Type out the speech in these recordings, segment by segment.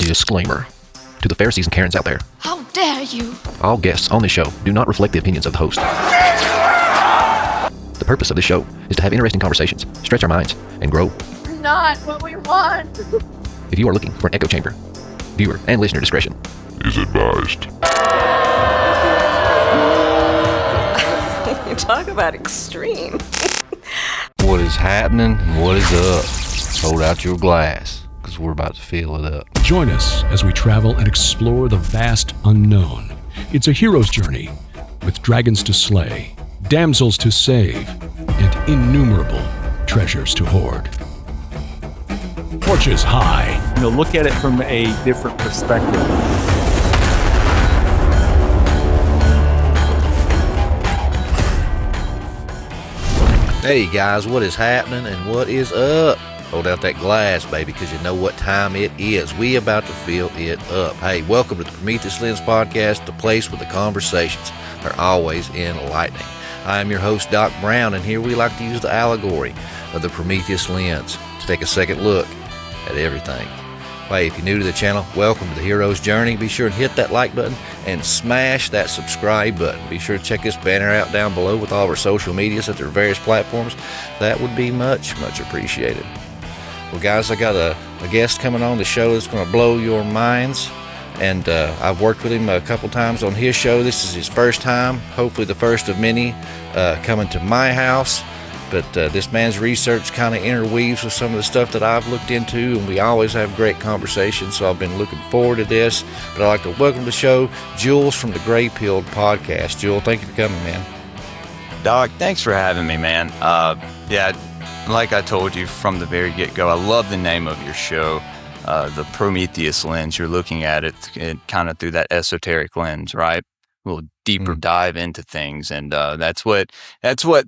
Disclaimer. To the Pharisees and Karens out there. How dare you! All guests on this show do not reflect the opinions of the host. The purpose of this show is to have interesting conversations, stretch our minds, and grow. Not what we want! If you are looking for an echo chamber, viewer and listener discretion is advised. You talk about extreme. What is happening? What is up? Hold out your glass, because we're about to fill it up. Join us as we travel and explore the vast unknown. It's a hero's journey with dragons to slay, damsels to save, and innumerable treasures to hoard. Torches high. Look at it from a different perspective. Hey guys, what is happening and what is up? Hold out that glass, baby, because you know what time it is. We about to fill it up. Hey, welcome to the Prometheus Lens Podcast, the place where the conversations are always enlightening. I am your host, Doc Brown, and here we like to use the allegory of the Prometheus Lens to take a second look at everything. Hey, if you're new to the channel, welcome to the hero's journey. Be sure and hit that like button and smash that subscribe button. Be sure to check this banner out down below with all of our social medias at their various platforms. That would be much, much appreciated. Well, guys, I got a guest coming on the show that's going to blow your minds. And I've worked with him a couple times on his show. This is his first time, hopefully the first of many, coming to my house. But this man's research kind of interweaves with some of the stuff that I've looked into, and we always have great conversations, so I've been looking forward to this. But I'd like to welcome to the show Jules from the Greypill Podcast. Jules, thank you for coming, man. Doc, thanks for having me, man. Yeah, like I told you from the very get-go, I love the name of your show, the Prometheus Lens. You're looking at it kind of through that esoteric lens, right? A little deeper dive into things, and that's what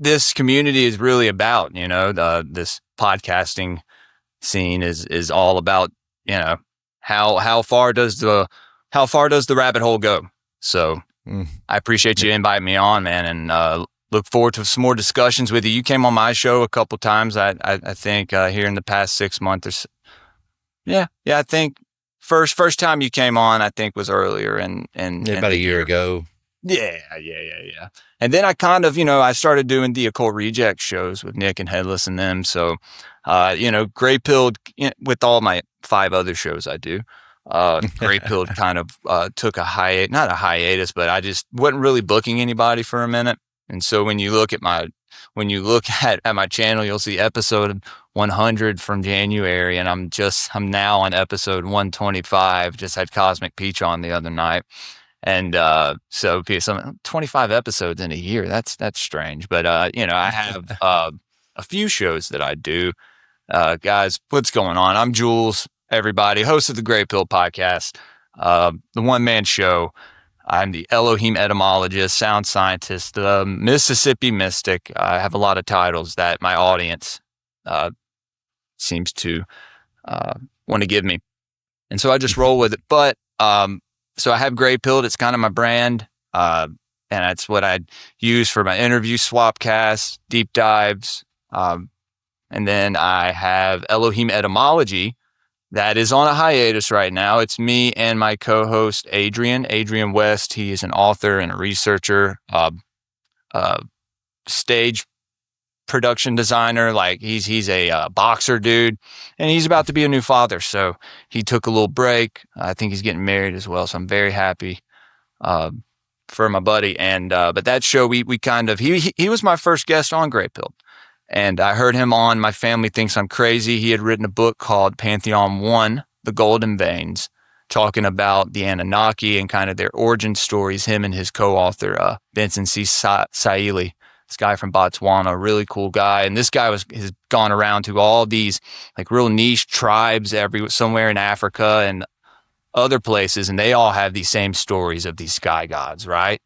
this community is really about. You know, this podcasting scene is all about. You know, how far does the rabbit hole go? So I appreciate you inviting me on, man, and look forward to some more discussions with you. You came on my show a couple times, I think, here in the past 6 months or so. Yeah, I think. First time you came on, I think, was earlier and about a year ago. Yeah. And then I kind of, I started doing the Occult Reject shows with Nick and Headless and them. So, Greypill, with all my 5 other shows I do, Greypill kind of took not a hiatus, but I just wasn't really booking anybody for a minute. And so when you look at my channel, you'll see episode 100 from January, and I'm now on episode 125. Just had Cosmic Peach on the other night, and so 25 episodes in a year. That's strange, but I have a few shows that I do. Guys, what's going on? I'm Jules. Everybody, host of the Greypill Podcast, the one-man show. I'm the Elohim etymologist, sound scientist, the Mississippi mystic. I have a lot of titles that my audience seems to want to give me. And so I just roll with it. But so I have Greypill. It's kind of my brand. And that's what I use for my interview swapcasts, deep dives. And then I have Elohim etymology. That is on a hiatus right now. It's me and my co-host, Adrian West. He is an author and a researcher, stage production designer. Like he's a boxer dude, and he's about to be a new father. So he took a little break. I think he's getting married as well. So I'm very happy for my buddy. And but that show, we kind of he was my first guest on Greypill. And I heard him on My Family Thinks I'm Crazy. He had written a book called Pantheon 1, The Golden Veins, talking about the Anunnaki and kind of their origin stories, him and his co-author, Vincent C. Saili, this guy from Botswana, a really cool guy. And this guy has gone around to all these like real niche tribes somewhere in Africa and other places, and they all have these same stories of these sky gods, right?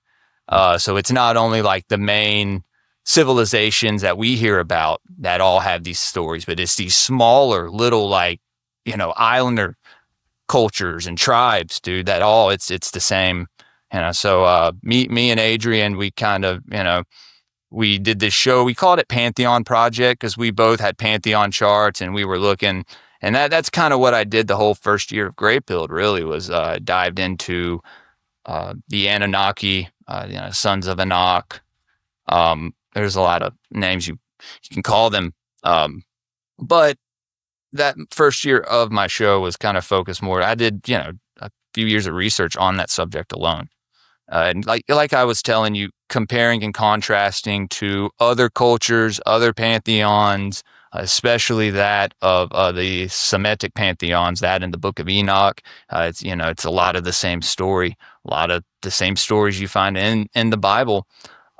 So it's not only like the main civilizations that we hear about that all have these stories, but it's these smaller little islander cultures and tribes, dude, that all it's the same. So me and Adrian, we kind of, we did this show. We called it Pantheon Project because we both had Pantheon charts, and we were looking And that's kind of what I did the whole first year of Greypill. Really was dived into the Anunnaki, sons of Anak. There's a lot of names you can call them, but that first year of my show was kind of focused more. I did a few years of research on that subject alone. And like I was telling you, comparing and contrasting to other cultures, other pantheons, especially that of the Semitic pantheons, that in the Book of Enoch, it's a lot of the same story, a lot of the same stories you find in the Bible,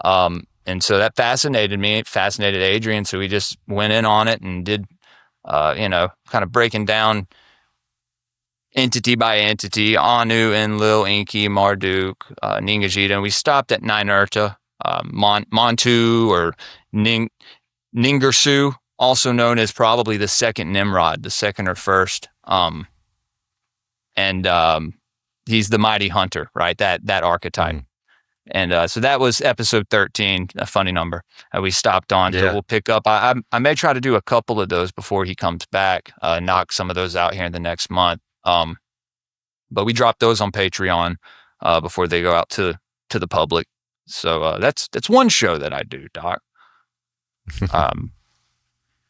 and so that fascinated me. It fascinated Adrian, so we just went in on it and did, kind of breaking down entity by entity, Anu, Enlil, Enki, Marduk, Ningajita, and we stopped at Ninurta, Montu, or Ningersu, also known as probably the second Nimrod, the second or first, and he's the mighty hunter, right? That archetype. And so that was episode 13, a funny number we stopped on. So we'll pick up. I may try to do a couple of those before he comes back, knock some of those out here in the next month. But we drop those on Patreon before they go out to the public. So that's one show that I do, Doc.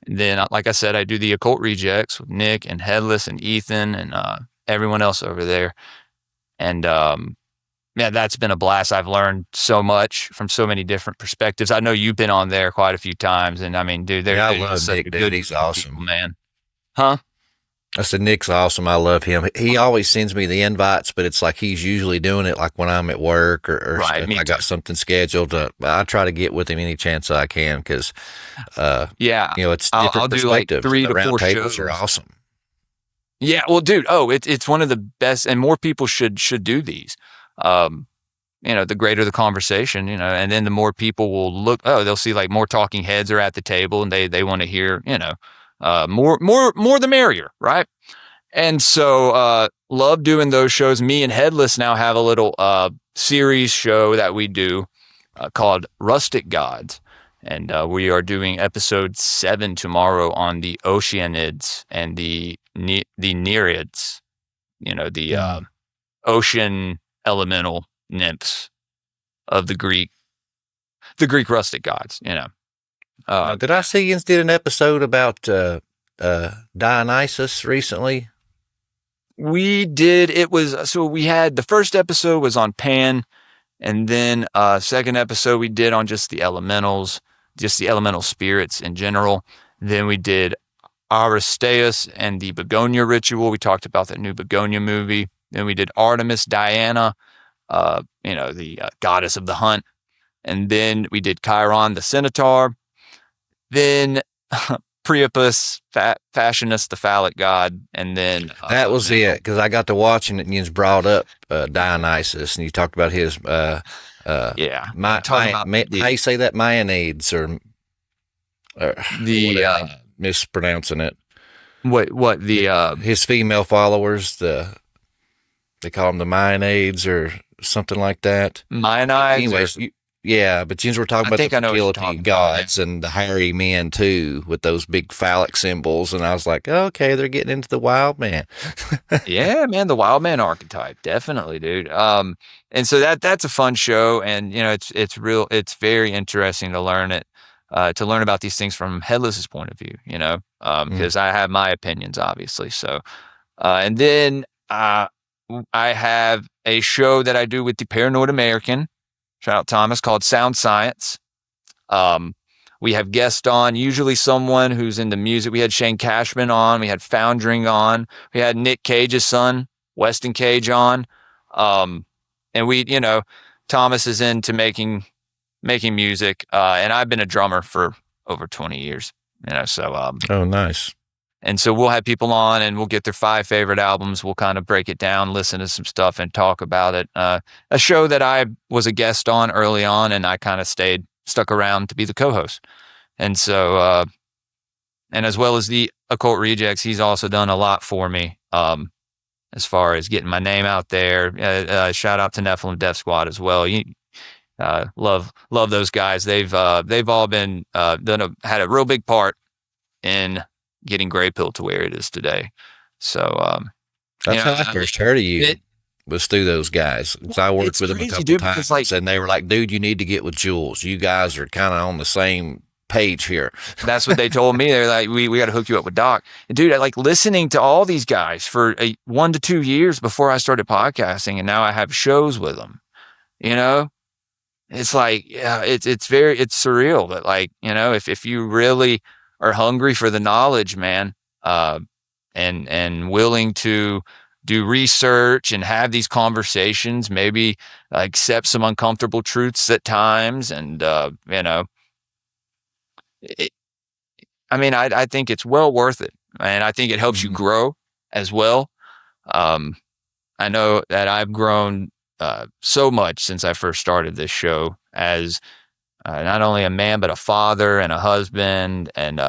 Then, like I said, I do the Occult Rejects with Nick and Headless and Ethan and everyone else over there. And that's been a blast. I've learned so much from so many different perspectives. I know you've been on there quite a few times, and I mean, dude, I love Nick, dude. He's awesome, people, man. Huh? I said, Nick's awesome. I love him. He always sends me the invites, but it's like he's usually doing it like when I'm at work or right, if I got something scheduled. I try to get with him any chance I can because, it's different I'll do like 3 to 4 tables shows. are awesome. Yeah, well, dude, it's one of the best, and more people should do these. The greater the conversation, and then the more people will look. Oh, they'll see like more talking heads are at the table, and they want to hear, more the merrier, right? And so, love doing those shows. Me and Headless now have a little series show that we do called Rustic Gods, and we are doing episode 7 tomorrow on the Oceanids and the Nereids, the ocean elemental nymphs of the Greek rustic gods. Did I see you did an episode about Dionysus recently? We did. We had the first episode was on Pan, and then second episode we did on just the elementals, just the elemental spirits in general. Then we did Aristeus and the Begonia ritual. We talked about that new Begonia movie. Then we did Artemis, Diana, the goddess of the hunt. And then we did Chiron, the centaur. Then Priapus, Fashionus, the phallic god. And then... that was it, because I got to watching it and you brought up Dionysus, and you talked about his... how you say that? Mayonnaise or the... mispronouncing it. What the... his female followers, they call them the Mayonnaise or something like that. Mayonnaise? Anyways, but you were talking about the fertility gods and the hairy men too, with those big phallic symbols, and I was like, okay, they're getting into the wild man. Yeah, man, the wild man archetype, definitely, dude. And so that's a fun show, and it's very interesting to learn it, to learn about these things from Headless's point of view, because I have my opinions, obviously. So, and then I have a show that I do with the Paranoid American. Shout out Thomas, called Sound Science. We have guests on, usually someone who's into music. We had Shane Cashman on. We had Foundring on. We had Nick Cage's son, Weston Cage, on. And we, Thomas is into making music. And I've been a drummer for over 20 years, so. Oh, nice. And so we'll have people on and we'll get their 5 favorite albums. We'll kind of break it down, listen to some stuff and talk about it. A show that I was a guest on early on, and I kind of stuck around to be the co-host. And so, and as well as the Occult Rejects, he's also done a lot for me, as far as getting my name out there. Shout out to Nephilim Death Squad as well. Love those guys. They've all been, had a real big part in getting Greypill to where it is today. So that's how I first heard of you. Was through those guys. I worked with them a couple times, and they were like, "Dude, you need to get with Jules. You guys are kind of on the same page here." That's what they told me. They're like, "We got to hook you up with Doc." And dude, I like listening to all these guys for 1 to 2 years before I started podcasting, and now I have shows with them. You know, it's like, yeah, it's surreal. But like, you know, if you really are hungry for the knowledge, man, and willing to do research and have these conversations, maybe accept some uncomfortable truths at times. And, you know, I think it's well worth it. And I think it helps you grow as well. I know that I've grown so much since I first started this show as not only a man, but a father and a husband and,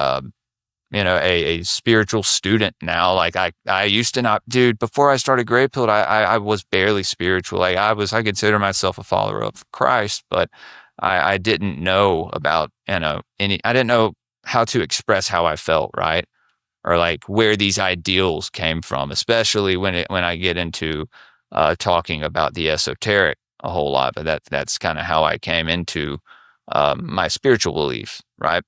you know, a spiritual student now. Like I used to not, dude, before I started Greypill, I was barely spiritual. Like I consider myself a follower of Christ, but I didn't know about, you know, I didn't know how to express how I felt, right? Or like where these ideals came from, especially when I get into talking about the esoteric a whole lot. But that's kind of how I came into my spiritual beliefs, right?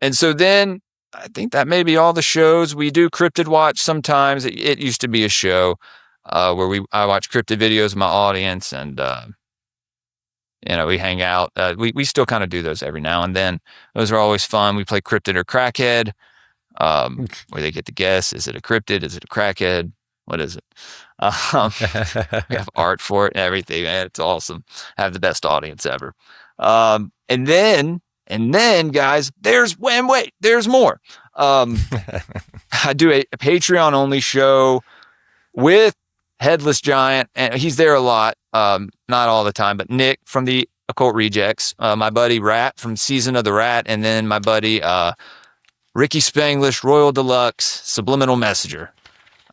And so then I think that may be all the shows. We do Cryptid Watch sometimes. It used to be a show where I watch cryptid videos with my audience, and you know, we hang out. We still kind of do those every now and then. Those are always fun. We play Cryptid or Crackhead, where they get to guess: is it a cryptid? Is it a crackhead? What is it? We have art for it and everything. Man, it's awesome. I have the best audience ever. And then, guys, there's more. I do a Patreon only show with Headless Giant, and he's there a lot, not all the time, but Nick from the Occult Rejects, my buddy Rat from Season of the Rat, and then my buddy Ricky Spanglish, Royal Deluxe, Subliminal Messenger,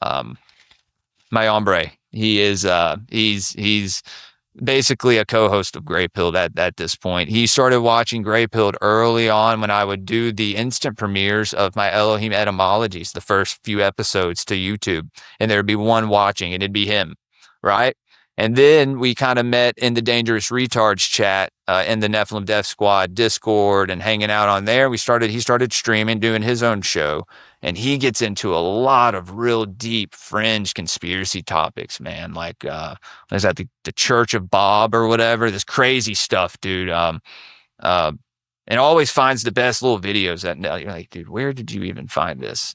my hombre. He is he's basically a co-host of Greypill at this point. He started watching Greypill early on when I would do the instant premieres of my Elohim etymologies, the first few episodes to YouTube, and there'd be one watching and it'd be him, right? And then we kind of met in the Dangerous Retards chat in the Nephilim Death Squad Discord and hanging out on there. He started streaming, doing his own show, and he gets into a lot of real deep fringe conspiracy topics, man. Like, what is that, the Church of Bob or whatever? This crazy stuff, dude. And always finds the best little videos that you're like, dude, where did you even find this?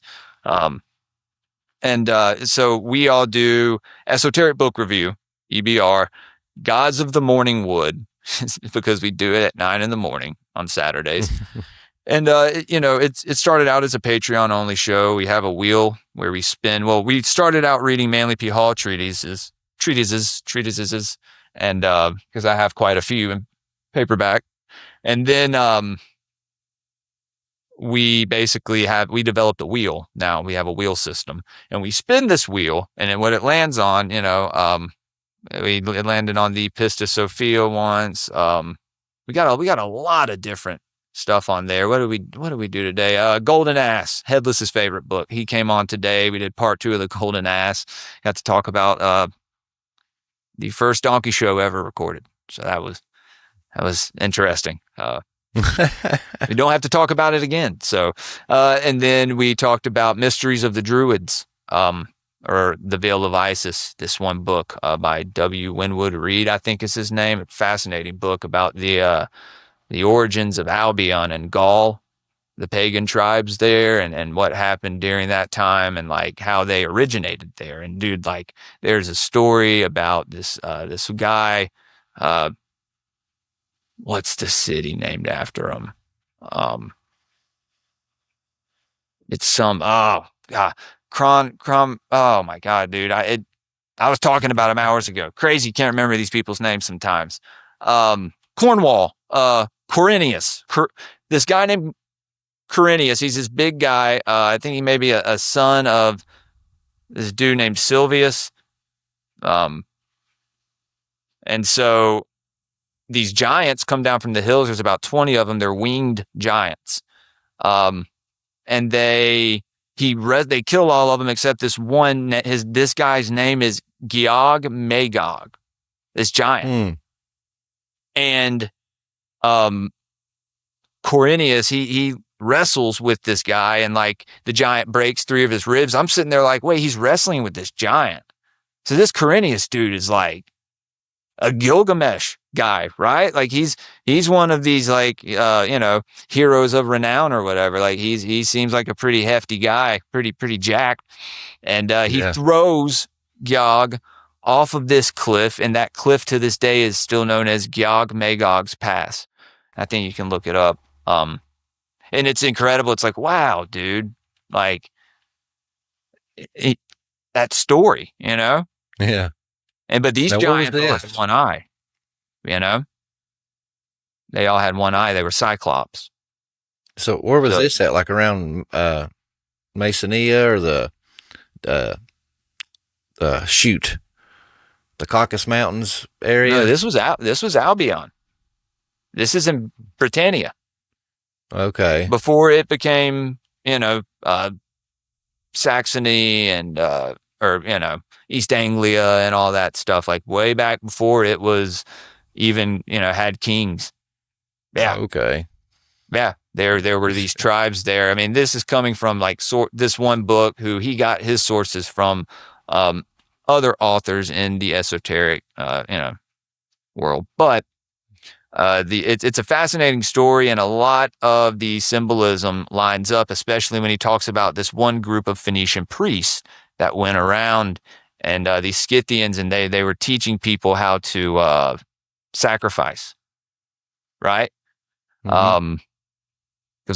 So we all do Esoteric Book Review, EBR, Gods of the Morning Wood, because we do it at 9 a.m. on Saturdays. And, you know, it started out as a Patreon only show. We have a wheel where we spin. Well, we started out reading Manly P. Hall treatises, and, because I have quite a few in paperback. And then, we developed a wheel. Now we have a wheel system, and we spin this wheel, and then what it lands on, you know, it landed on the Pistis Sophia once. We got a lot of different stuff on there. What do we do today? Golden Ass, Headless's favorite book. He came on today. We did part 2 of the Golden Ass. Got to talk about the first donkey show ever recorded. So that was interesting. We don't have to talk about it again. So, and then we talked about Mysteries of the Druids, or The Veil of Isis, this one book by W. Winwood Reed, I think is his name. A fascinating book about the origins of Albion and Gaul, the pagan tribes there, and what happened during that time, and like how they originated there. And dude, like there's a story about this guy. What's the city named after him? It's some, oh God, oh my God, dude. I was talking about him hours ago. Crazy. Can't remember these people's names sometimes. Cornwall, Quirinius, this guy named Quirinius. He's this big guy. I think he may be a son of this dude named Silvius. And so these giants come down from the hills. There's about 20 of them. They're winged giants. and they kill all of them except this one. This guy's name is Gog Magog, this giant. And Quirinius, he wrestles with this guy, and like the giant breaks 3 of his ribs. I'm sitting there like, wait, he's wrestling with this giant. So this Quirinius dude is like a Gilgamesh guy, right? Like he's one of these like heroes of renown or whatever. Like he seems like a pretty hefty guy, pretty jacked, and he throws Gog off of this cliff, and that cliff to this day is still known as Gog Magog's Pass. I think you can look it up. And it's incredible. It's like, wow, dude, like that story, Yeah. But these giants all had one eye, They all had one eye. They were Cyclops. So where was this at? Like around Masonia or the Caucasus Mountains area? No, this was Albion. This is in Britannia. Okay. Before it became, Saxony and East Anglia and all that stuff, like way back before it was even, had kings. Yeah. Okay. Yeah. There were these tribes there. I mean, this is coming from like this one book who he got his sources from other authors in the esoteric, world. But it's a fascinating story, and a lot of the symbolism lines up, especially when he talks about this one group of Phoenician priests that went around, and these Scythians, and they were teaching people how to sacrifice, right? Because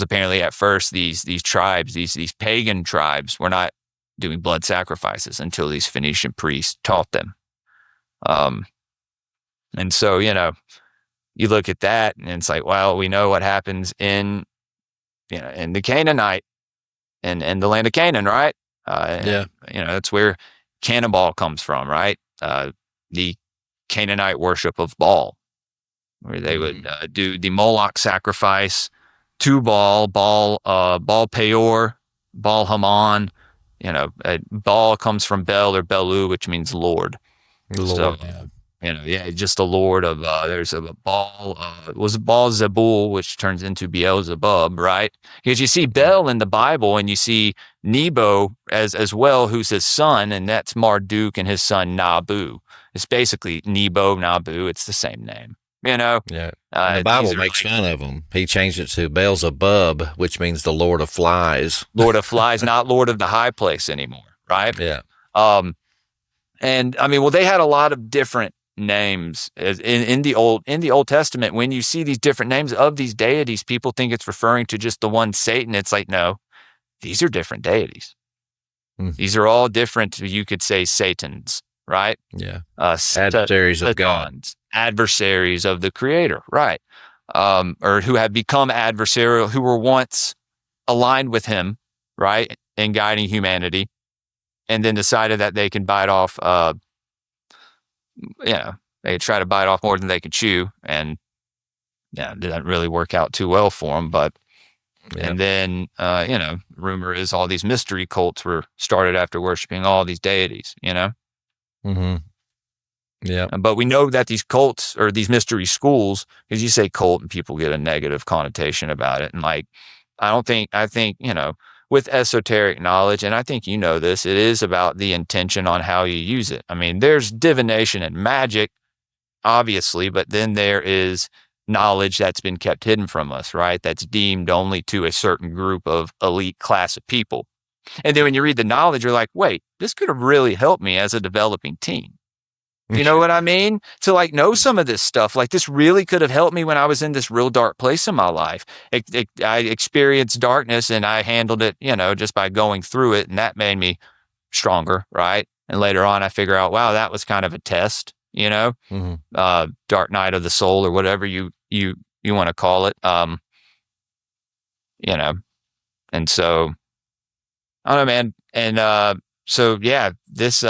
apparently at first these tribes, these pagan tribes, were not doing blood sacrifices until these Phoenician priests taught them. And so, you look at that and it's like, well, we know what happens in the Canaanite and the land of Canaan, right? That's where cannibal comes from, right? The Canaanite worship of Baal, where they would do the Moloch sacrifice to Baal Peor, Baal Haman. Baal comes from Bel or Belu, which means Lord. So, just the Lord of, there's a Baal, was Baal Zebul, which turns into Beelzebub, right? Because you see Bel in the Bible, and you see Nebo as well, who's his son, and that's Marduk and his son Nabu. It's basically Nebo, Nabu. It's the same name, Yeah. The Bible makes fun of him. He changed it to Beelzebub, which means the Lord of Flies. Lord of Flies, not Lord of the High Place anymore, right? Yeah. And I mean, well, they had a lot of different names in the Old Testament. When you see these different names of these deities, people think it's referring to just the one Satan. It's like, no, these are different deities. These are all different. You could say Satans, right? Yeah. Adversaries of God. Adversaries of the Creator, right? Or who have become adversarial, who were once aligned with him, right, in guiding humanity, and then decided that they can bite off, they try to bite off more than they could chew, and it didn't really work out too well for them. But and then rumor is all these mystery cults were started after worshiping all these deities. Yeah. But we know that these cults or these mystery schools, because you say cult and people get a negative connotation about it, and like I think with esoteric knowledge, and I think this, it is about the intention on how you use it. I mean, there's divination and magic, obviously, but then there is knowledge that's been kept hidden from us, right? That's deemed only to a certain group of elite class of people. And then when you read the knowledge, you're like, wait, this could have really helped me as a developing teen. You know what I mean? To like know some of this stuff, like this really could have helped me when I was in this real dark place in my life. I experienced darkness and I handled it, just by going through it, and that made me stronger, right? And later on, I figure out, wow, that was kind of a test, dark night of the soul or whatever you want to call it, And so, I don't know, man. And so yeah, this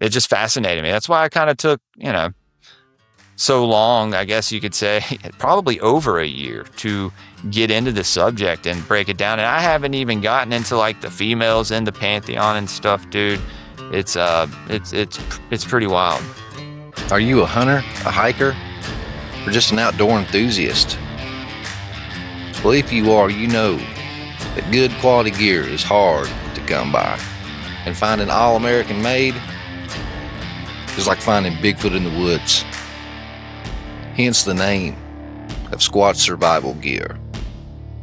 it just fascinated me. That's why I kind of took, so long, I guess you could say, probably over a year to get into the subject and break it down. And I haven't even gotten into like the females in the pantheon and stuff, dude. It's pretty wild. Are you a hunter, a hiker, or just an outdoor enthusiast? Well, if you are, you know that good quality gear is hard to come by. And finding all-American made is like finding Bigfoot in the woods. Hence the name of Squatch Survival Gear.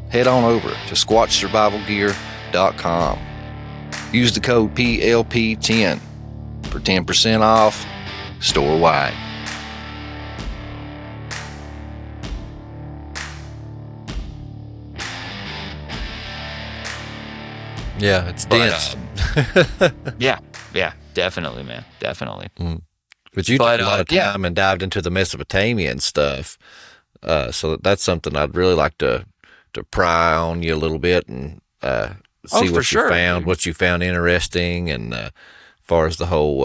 Head on over to squatchsurvivalgear.com. Use the code PLP10 for 10% off store-wide. Yeah, it's dense. Yeah, definitely, man, definitely. But you took a lot of time and dived into the Mesopotamian stuff, so that's something I'd really like to pry on you a little bit and see what you found, what you found interesting, and as far as the whole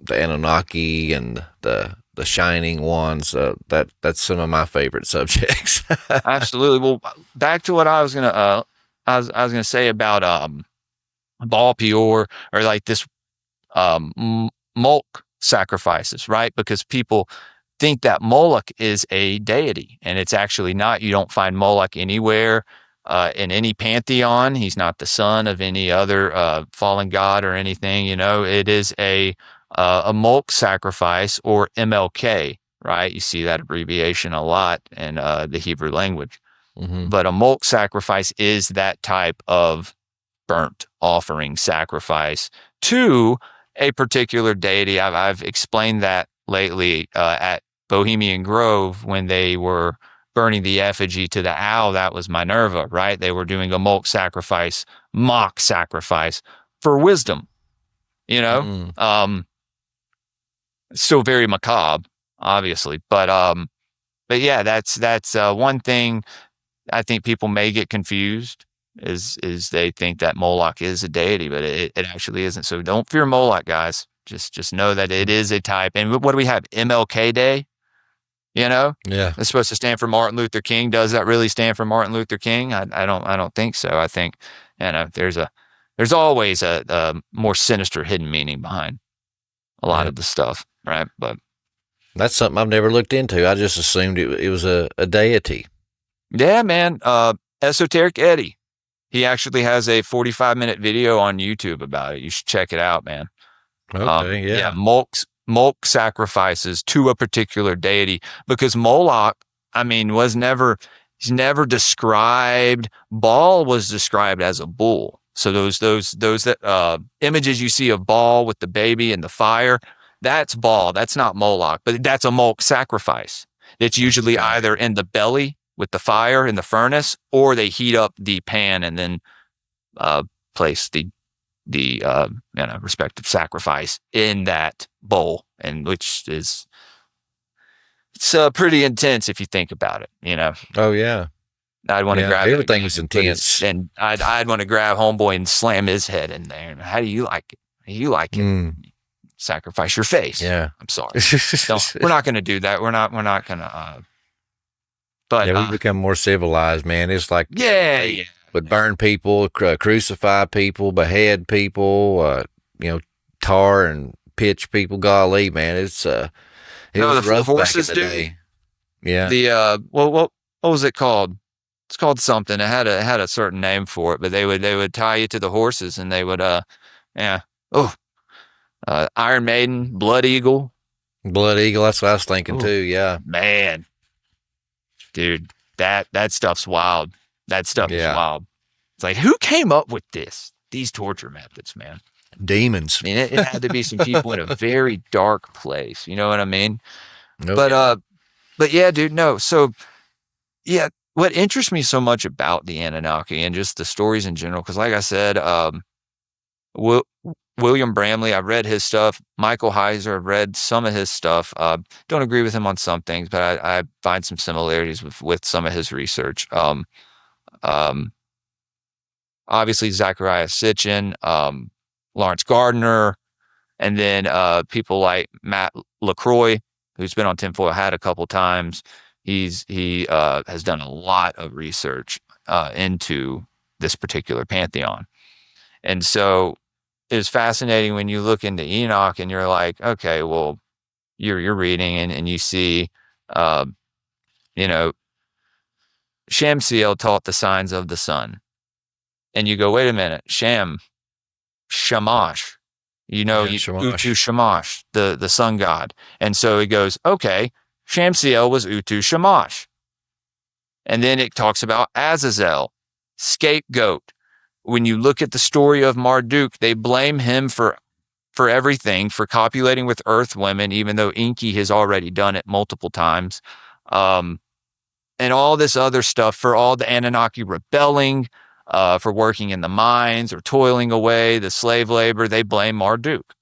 the Anunnaki and the shining ones, that's some of my favorite subjects. Absolutely. Well, back to what I was gonna say about Baal Peor, or like this Moloch sacrifices, right? Because people think that Moloch is a deity, and it's actually not. You don't find Moloch anywhere in any pantheon. He's not the son of any other fallen god or anything. You know, it is a Moloch sacrifice, or MLK, right? You see that abbreviation a lot in the Hebrew language. Mm-hmm. But a Moloch sacrifice is that type of burnt offering sacrifice to a particular deity. I've explained that lately at Bohemian Grove when they were burning the effigy to the owl. That was Minerva, right? They were doing a Moloch sacrifice, mock sacrifice for wisdom, you know? Still very macabre, obviously, but yeah, that's one thing I think people may get confused is they think that Moloch is a deity, but it actually isn't. So don't fear Moloch, guys. Just know that it is a type. And what do we have? MLK Day, you know? Yeah. It's supposed to stand for Martin Luther King. Does that really stand for Martin Luther King? I don't think so. I think, you know, there's always a more sinister hidden meaning behind a lot of the stuff, right? But that's something I've never looked into. I just assumed it was a deity. Yeah, man. Esoteric Eddie. He actually has a 45-minute video on YouTube about it. You should check it out, man. Okay, yeah. Moloch sacrifices to a particular deity, because Moloch, I mean, he's never described. Baal was described as a bull. So those images you see of Baal with the baby and the fire, that's Baal. That's not Moloch, but that's a Moloch sacrifice. It's usually either in the belly with the fire in the furnace, or they heat up the pan and then place the respective sacrifice in that bowl, and which is pretty intense if you think about it. You know. Oh yeah. I'd want to grab everything was intense, and I'd want to grab homeboy and slam his head in there. How do you like it? How do you like it? Sacrifice your face. Yeah. I'm sorry. We're not going to do that. We're not going to. But yeah, we become more civilized, man. It's like yeah. would burn people, crucify people, behead people, tar and pitch people. Golly, man, it was rough horses, back in the day. Yeah. The what was it called? It's called something. It had a certain name for it, but they would tie you to the horses, and they would Iron Maiden, Blood Eagle. That's what I was thinking too. Yeah, man. Dude, that stuff's wild. That stuff is wild. It's like, who came up with these torture methods, man? Demons. I mean, it had to be some people in a very dark place. You know what I mean? But yeah, dude, no. So yeah, what interests me so much about the Anunnaki and just the stories in general, because like I said, William Bramley, I've read his stuff. Michael Heiser, I've read some of his stuff. Don't agree with him on some things, but I find some similarities with some of his research. Obviously, Zachariah Sitchin, Lawrence Gardner, and then people like Matt LaCroix, who's been on Tinfoil Hat a couple times. He has done a lot of research into this particular pantheon. And so it's fascinating when you look into Enoch and you're like, okay, well, you're reading and you see, Shamsiel taught the signs of the sun. And you go, wait a minute, Shamash, Utu Shamash, the sun god. And so he goes, okay, Shamsiel was Utu Shamash. And then it talks about Azazel, scapegoat. When you look at the story of Marduk, they blame him for everything, for copulating with earth women, even though Enki has already done it multiple times. And all this other stuff, for all the Anunnaki rebelling, for working in the mines or toiling away, the slave labor, they blame Marduk.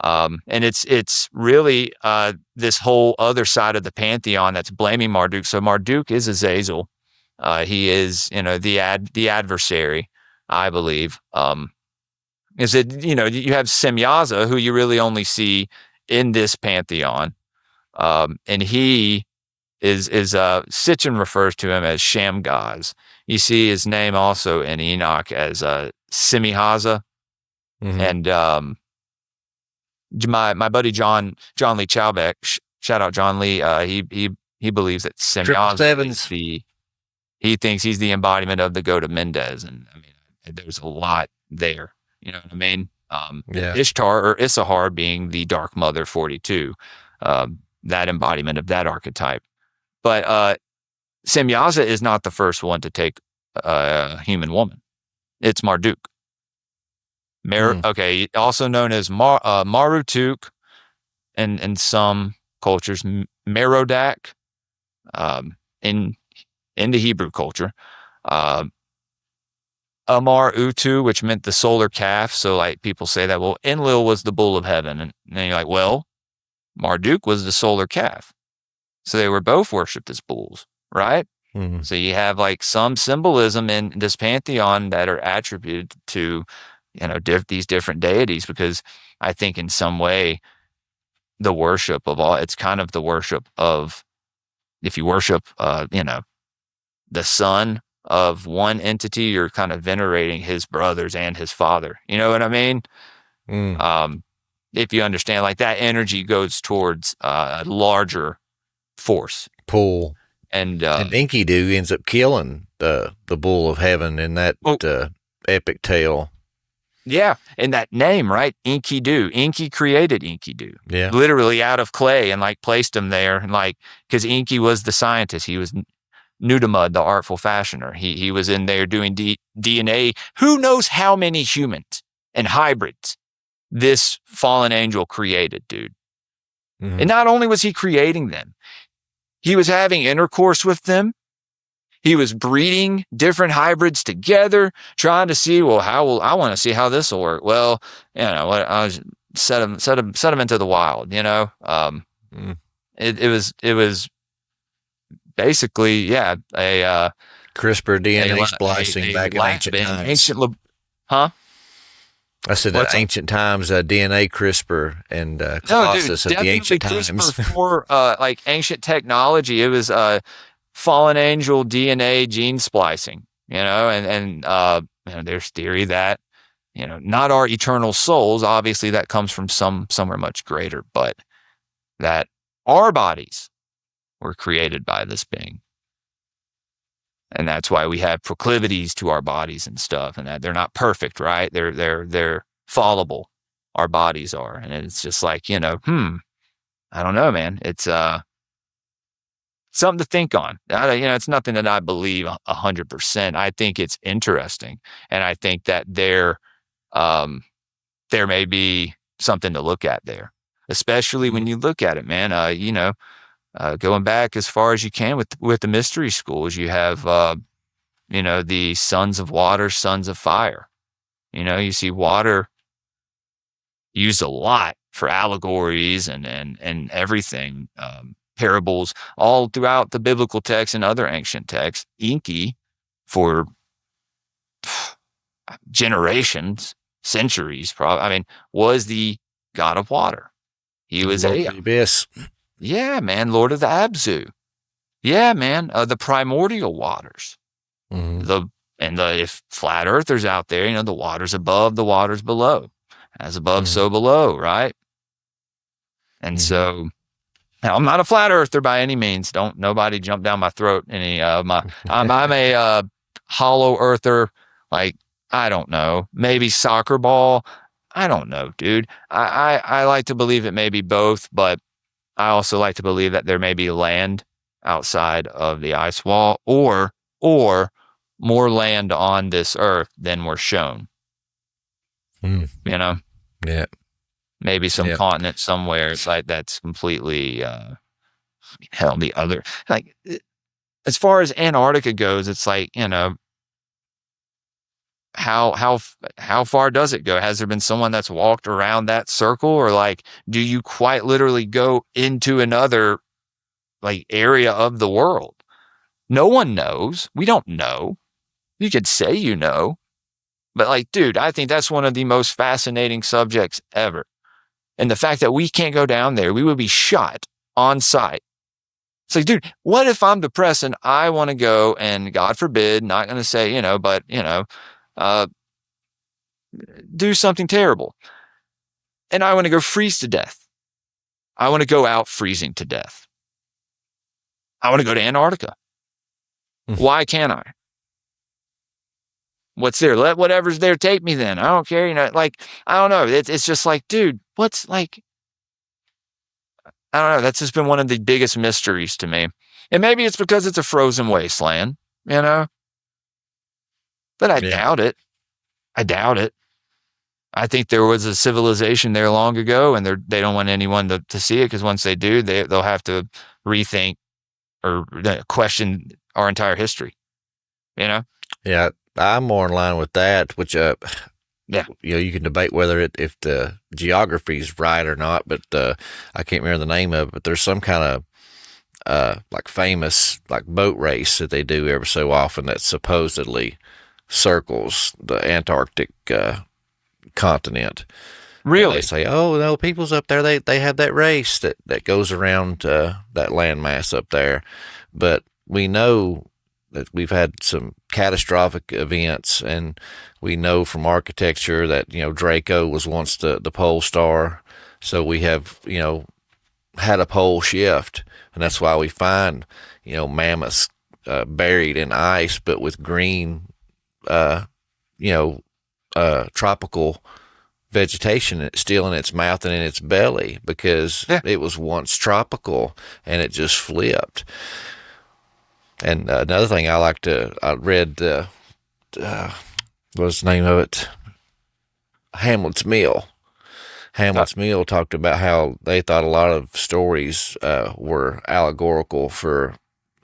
And it's really this whole other side of the pantheon that's blaming Marduk. So Marduk is Azazel. He is, the adversary, I believe. Is it, you have Semyaza, who you really only see in this pantheon. And he is Sitchin refers to him as Shamgaz. You see his name also in Enoch as Simihaza. Mm-hmm. And my buddy John Lee Chowbeck, shout out John Lee, he believes that Semyaza is he thinks he's the embodiment of the goat of Mendez. And I mean, there's a lot there. You know what I mean? Ishtar or Issachar being the Dark Mother 42, that embodiment of that archetype. But Semyaza is not the first one to take a human woman. It's Marduk. Okay, also known as Marutuk in some cultures, Merodak in the Hebrew culture. Amar Utu, which meant the solar calf. So like people say that, well, Enlil was the bull of heaven. And then you're like, well, Marduk was the solar calf. So they were both worshipped as bulls, right? Mm-hmm. So you have like some symbolism in this pantheon that are attributed to, these different deities, because I think in some way the worship of all, it's kind of the worship of, if you worship, the sun of one entity, you're kind of venerating his brothers and his father. You know what I mean? If you understand, like that energy goes towards a larger force pull, and Enkidu ends up killing the bull of heaven in that epic tale. Yeah, and that name, right? Enkidu. Enki created Enkidu. Yeah, literally out of clay, and like placed him there, and like because Enki was the scientist, he was Nudimmud, the artful fashioner. He was in there doing DNA. Who knows how many humans and hybrids this fallen angel created, dude. Mm-hmm. And not only was he creating them, he was having intercourse with them. He was breeding different hybrids together, trying to see, I want to see how this will work. Well, I was set him into the wild, It was basically, a CRISPR DNA splicing back in ancient times. I said that ancient times, DNA CRISPR and Colossus of the ancient times. Before like ancient technology, it was fallen angel DNA gene splicing. And there's theory that not our eternal souls. Obviously, that comes from somewhere much greater, but that our bodies were created by this being. And that's why we have proclivities to our bodies and stuff, and that they're not perfect, right? They're fallible. Our bodies are. And it's just like, I don't know, man. It's something to think on. It's nothing that I believe 100%. I think it's interesting. And I think that there may be something to look at there, especially when you look at it, man. Going back as far as you can with the mystery schools, you have, the sons of water, sons of fire. You see water used a lot for allegories and everything, parables all throughout the biblical text and other ancient texts. Enki, for generations, centuries, was the god of water. He was the abyss. Yeah, man, Lord of the Abzu. Yeah, man, the primordial waters. Mm-hmm. If flat earthers out there, the water's above, the water's below. As above, so below, right? And so, now I'm not a flat earther by any means. Don't nobody jump down my throat. I'm a hollow earther. Like, I don't know, maybe soccer ball. I don't know, dude. I like to believe it may be both, but I also like to believe that there may be land outside of the ice wall, or more land on this earth than we're shown. Yeah. Maybe some continent somewhere. It's like that's completely hell. The other, like, as far as Antarctica goes, it's like, how far does it go? Has there been someone that's walked around that circle, or like, do you quite literally go into another like area of the world? No one knows. We don't know. You could say but like, dude, I think that's one of the most fascinating subjects ever. And the fact that we can't go down there, we would be shot on sight. It's like, dude, what if I'm depressed and I want to go, and God forbid, not going to say, but, do something terrible. And I want to go freeze to death. I want to go out freezing to death. I want to go to Antarctica. Why can't I? What's there? Let whatever's there take me then. I don't care. Like, I don't know. It's just like, dude, what's like, I don't know. That's just been one of the biggest mysteries to me. And maybe it's because it's a frozen wasteland, but I doubt it. I doubt it. I think there was a civilization there long ago, and they don't want anyone to see it, because once they do, they'll have to rethink or question our entire history, Yeah. I'm more in line with that, which, you can debate whether if the geography is right or not, but I can't remember the name of it, but there's some kind of like famous like boat race that they do every so often that supposedly circles the Antarctic continent. Really? And they say, oh, no, people's up there, they have that race that goes around that landmass up there. But we know that we've had some catastrophic events, and we know from architecture that, Draco was once the pole star. So we have, had a pole shift, and that's why we find, mammoths buried in ice, but with green, tropical vegetation still in its mouth and in its belly, because it was once tropical and it just flipped. And another thing I read, what's the name of it? Hamlet's Mill. Hamlet's Mill talked about how they thought a lot of stories were allegorical for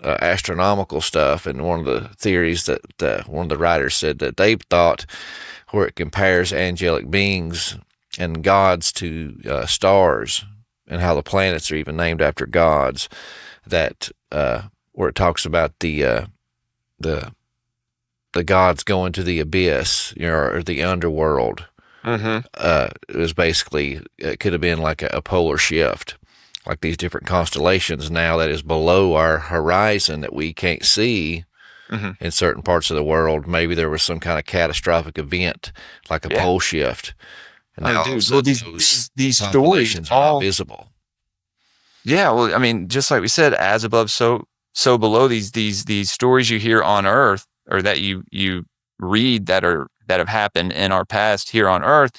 astronomical stuff. And one of the theories that one of the writers said that they thought, where it compares angelic beings and gods to stars, and how the planets are even named after gods, that where it talks about the gods going to the abyss, or the underworld. It was basically, it could have been like a polar shift, like these different constellations now that is below our horizon that we can't see in certain parts of the world. Maybe there was some kind of catastrophic event, like a pole shift. And now these stories all visible. Yeah, well, I mean, just like we said, as above, so below. These stories you hear on Earth, or that you read that have happened in our past here on Earth,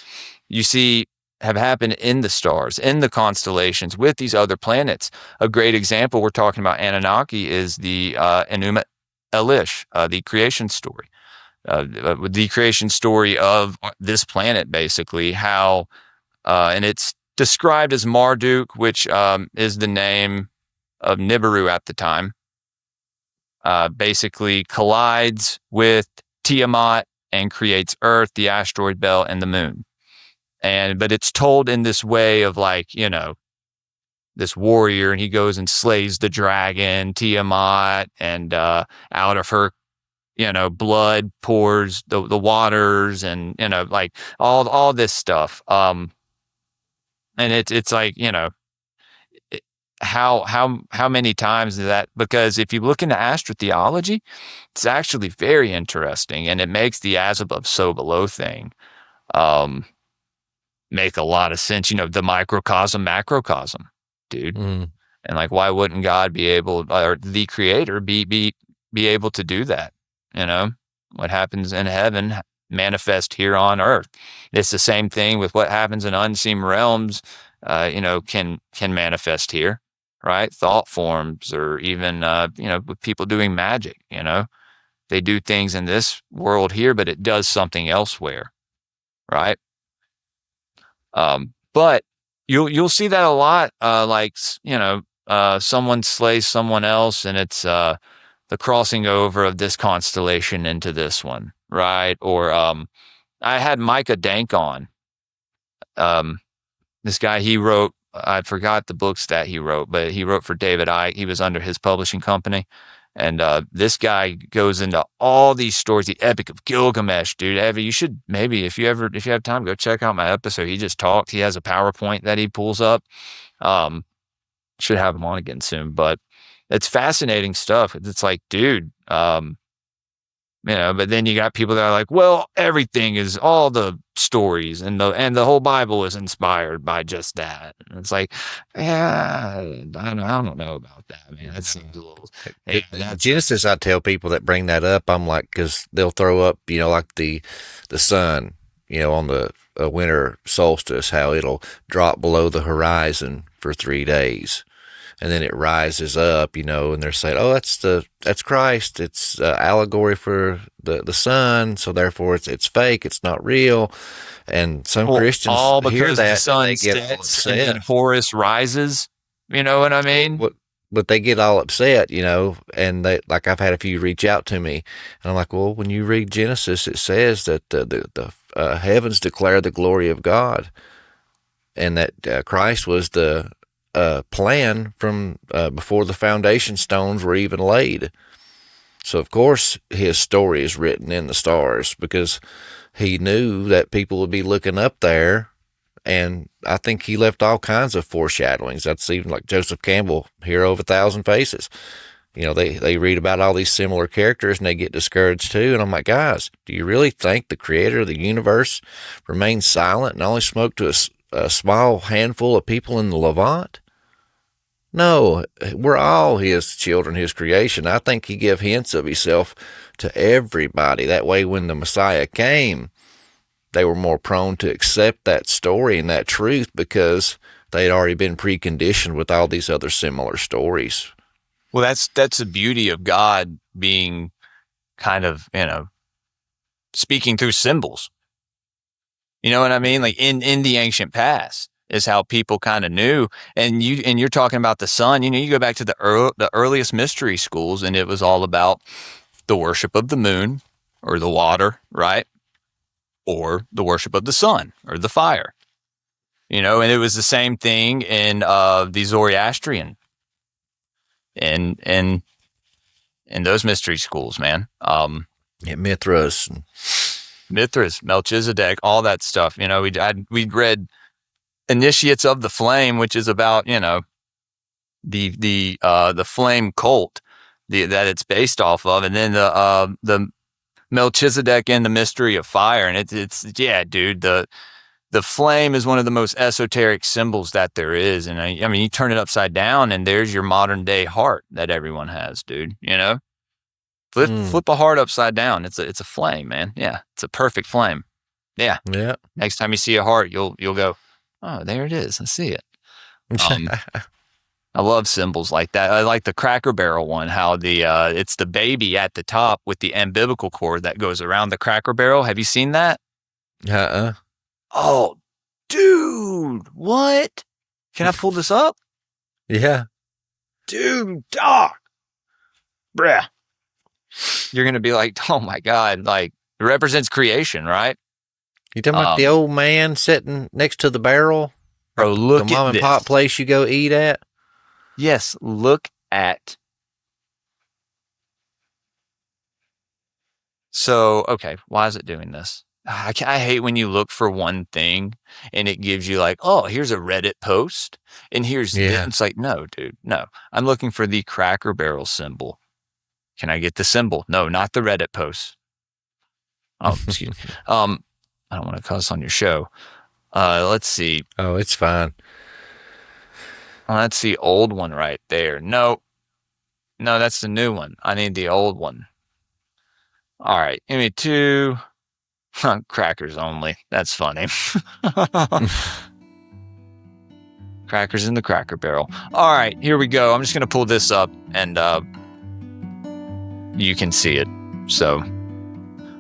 you see have happened in the stars, in the constellations, with these other planets. A great example, we're talking about Anunnaki, is the Enuma Elish, the creation story. The creation story of this planet, basically, how, and it's described as Marduk, which is the name of Nibiru at the time, basically collides with Tiamat and creates Earth, the asteroid belt, and the moon. But it's told in this way of like, this warrior, and he goes and slays the dragon, Tiamat, and out of her, blood pours the waters, and, like all this stuff. And it's like, how many times is that? Because if you look into astrotheology, it's actually very interesting, and it makes the as above so below thing make a lot of sense. The microcosm, macrocosm, dude. And like, why wouldn't God be able, or the Creator be able to do that? What happens in heaven manifest here on earth. It's the same thing with what happens in unseen realms. Can manifest here, right? Thought forms, or even with people doing magic. They do things in this world here, but it does something elsewhere, right? But you'll see that a lot. Someone slays someone else, and it's the crossing over of this constellation into this one, right? Or I had Micah Dank on. This guy, he wrote, I forgot the books that he wrote, but he wrote for David Icke. He was under his publishing company. And this guy goes into all these stories, the Epic of Gilgamesh, dude. You should maybe, if you have time, go check out my episode. He just talked. He has a PowerPoint that he pulls up. Should have him on again soon, but it's fascinating stuff. It's like, dude, but then you got people that are like, well, everything is, all the stories and the whole Bible is inspired by just that. And it's like, yeah, I don't know about that, man. That seems a little. Genesis, I tell people that bring that up, I'm like, because they'll throw up, like the sun, on the winter solstice, how it'll drop below the horizon for 3 days. And then it rises up, and they're saying, "Oh, that's Christ. It's allegory for the sun, so therefore it's fake. It's not real." And some Christians all because hear that the sun and they get all sets upset. and Horus rises. You know what I mean? But they get all upset, and they, like, I've had a few reach out to me, and I'm like, well, when you read Genesis, it says that the heavens declare the glory of God, and that Christ was the plan from before the foundation stones were even laid. So of course his story is written in the stars, because he knew that people would be looking up there, and I think he left all kinds of foreshadowings. That's even like Joseph Campbell, Hero of 1,000 Faces. They read about all these similar characters and they get discouraged too. And I'm like, guys, do you really think the creator of the universe remained silent and only spoke to a small handful of people in the Levant? No, we're all his children, his creation. I think he gave hints of himself to everybody. That way, when the Messiah came, they were more prone to accept that story and that truth, because they had already been preconditioned with all these other similar stories. Well, that's the beauty of God being kind of, speaking through symbols. You know what I mean? Like in the ancient past is how people kind of knew. And you're talking about the sun. You go back to the earliest mystery schools, and it was all about the worship of the moon or the water, right? Or the worship of the sun or the fire. And it was the same thing in the Zoroastrian and those mystery schools, man. Mithras, Melchizedek, all that stuff. We'd read Initiates of the Flame, which is about the flame cult that it's based off of, and then the Melchizedek and the mystery of fire, and it's dude, the flame is one of the most esoteric symbols that there is, and I mean, you turn it upside down, and there's your modern day heart that everyone has, dude. Flip a heart upside down. It's a flame, man. Yeah, it's a perfect flame. Yeah. Next time you see a heart, you'll go, oh, there it is. I see it. I love symbols like that. I like the Cracker Barrel one, how it's the baby at the top with the umbilical cord that goes around the Cracker Barrel. Have you seen that? Oh, dude, what? Can I pull this up? Yeah. Dude, dog. Bruh. You're going to be like, oh my God, like it represents creation, right? You talking about the old man sitting next to the barrel? Bro, look at this. The mom and pop place you go eat at? Yes, look at. So, okay, why is it doing this? I hate when you look for one thing and it gives you like, oh, here's a Reddit post and here's this. It's like, no, dude, no. I'm looking for the Cracker Barrel symbol. Can I get the symbol? No, not the Reddit post. Oh, excuse me. I don't want to cuss on your show. Let's see. Oh, it's fine. That's the old one right there. No, that's the new one. I need the old one. All right, give me 2 crackers only. That's funny. Crackers in the Cracker Barrel. All right, here we go. I'm just going to pull this up and you can see it. So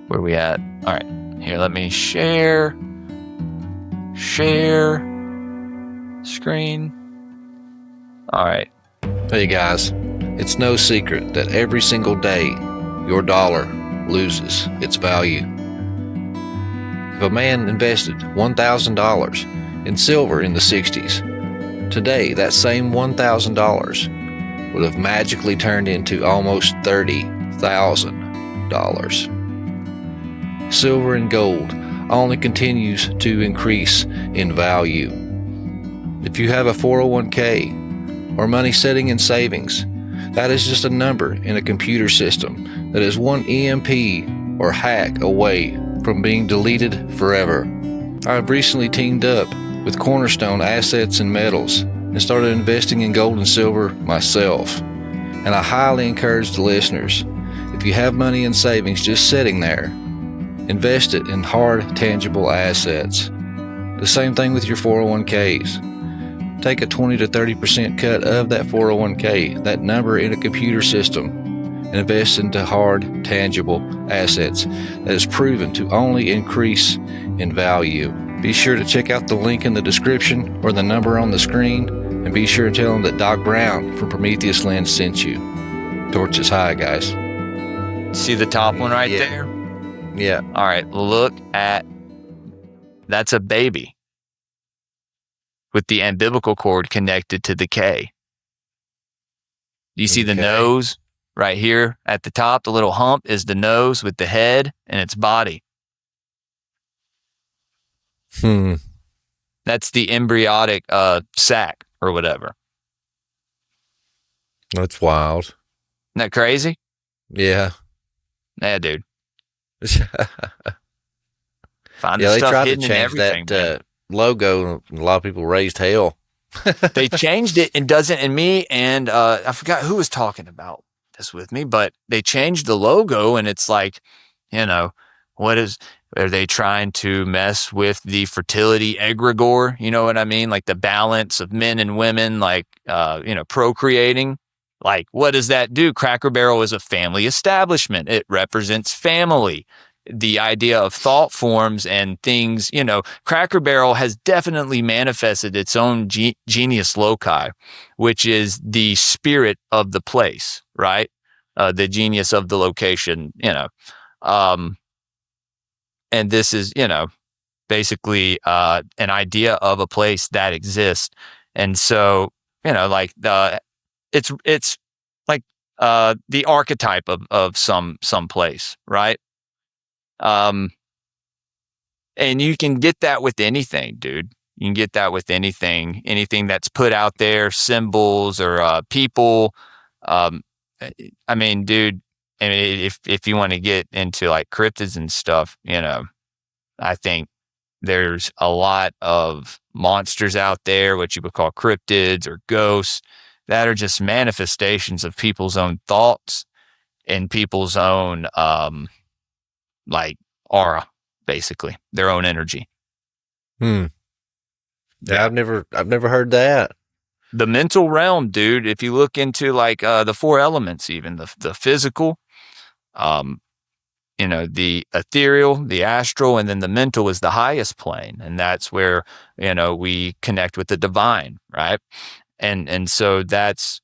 where we at? All right, here, let me share screen. All right. Hey guys, it's no secret that every single day your dollar loses its value. If a man invested $1,000 in silver in the 60s, today that same $1,000 would have magically turned into almost $30,000. Silver and gold only continues to increase in value. If you have a 401k or money sitting in savings, that is just a number in a computer system that is one EMP or hack away from being deleted forever. I've recently teamed up with Cornerstone Assets and Metals and started investing in gold and silver myself. And I highly encourage the listeners, if you have money in savings just sitting there, invest it in hard, tangible assets. The same thing with your 401ks. Take a 20 to 30% cut of that 401k, that number in a computer system, and invest into hard, tangible assets that is proven to only increase in value. Be sure to check out the link in the description or the number on the screen, and be sure to tell them that Doc Brown from Prometheus Lens sent you. Torches high, guys. See the top one right there? Yeah. All right, look at, that's a baby with the umbilical cord connected to the K. Do you see the nose right here at the top? The little hump is the nose with the head and its body. That's the embryonic sac or whatever. That's wild. Isn't that crazy? Yeah. Yeah, dude. Find Yeah, the they stuff tried to hidden in change everything, that logo, and a lot of people raised hell. They changed it and doesn't, and me and I forgot who was talking about this with me, but they changed the logo and it's like, you know, are they trying to mess with the fertility egregore? You know what I mean? Like the balance of men and women, like, procreating. Like, what does that do? Cracker Barrel is a family establishment. It represents family. The idea of thought forms and things, Cracker Barrel has definitely manifested its own genius loci, which is the spirit of the place, right? The genius of the location, and this is, basically an idea of a place that exists. And so, it's like the archetype of some place, right? And you can get that with anything, dude. You can get that with anything that's put out there, symbols or people. I mean, dude, if you want to get into like cryptids and stuff, I think there's a lot of monsters out there, what you would call cryptids or ghosts, that are just manifestations of people's own thoughts and people's own, aura, basically their own energy. Yeah, I've never heard that. The mental realm, dude. If you look into the 4 elements, even the physical, the ethereal, the astral, and then the mental is the highest plane, and that's where we connect with the divine, right? And so that's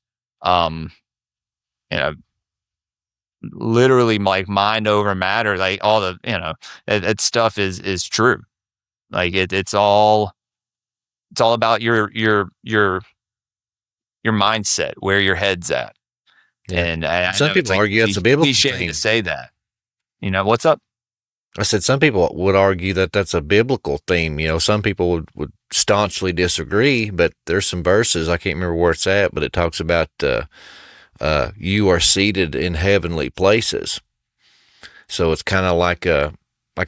literally like mind over matter, like all the that stuff is true. Like it's all about your mindset, where your head's at. Yeah. And some people argue it's a biblical cliche thing to say that. What's up? I said some people would argue that that's a biblical theme. Some people would staunchly disagree, but there's some verses, I can't remember where it's at, but it talks about you are seated in heavenly places. So it's kind of like a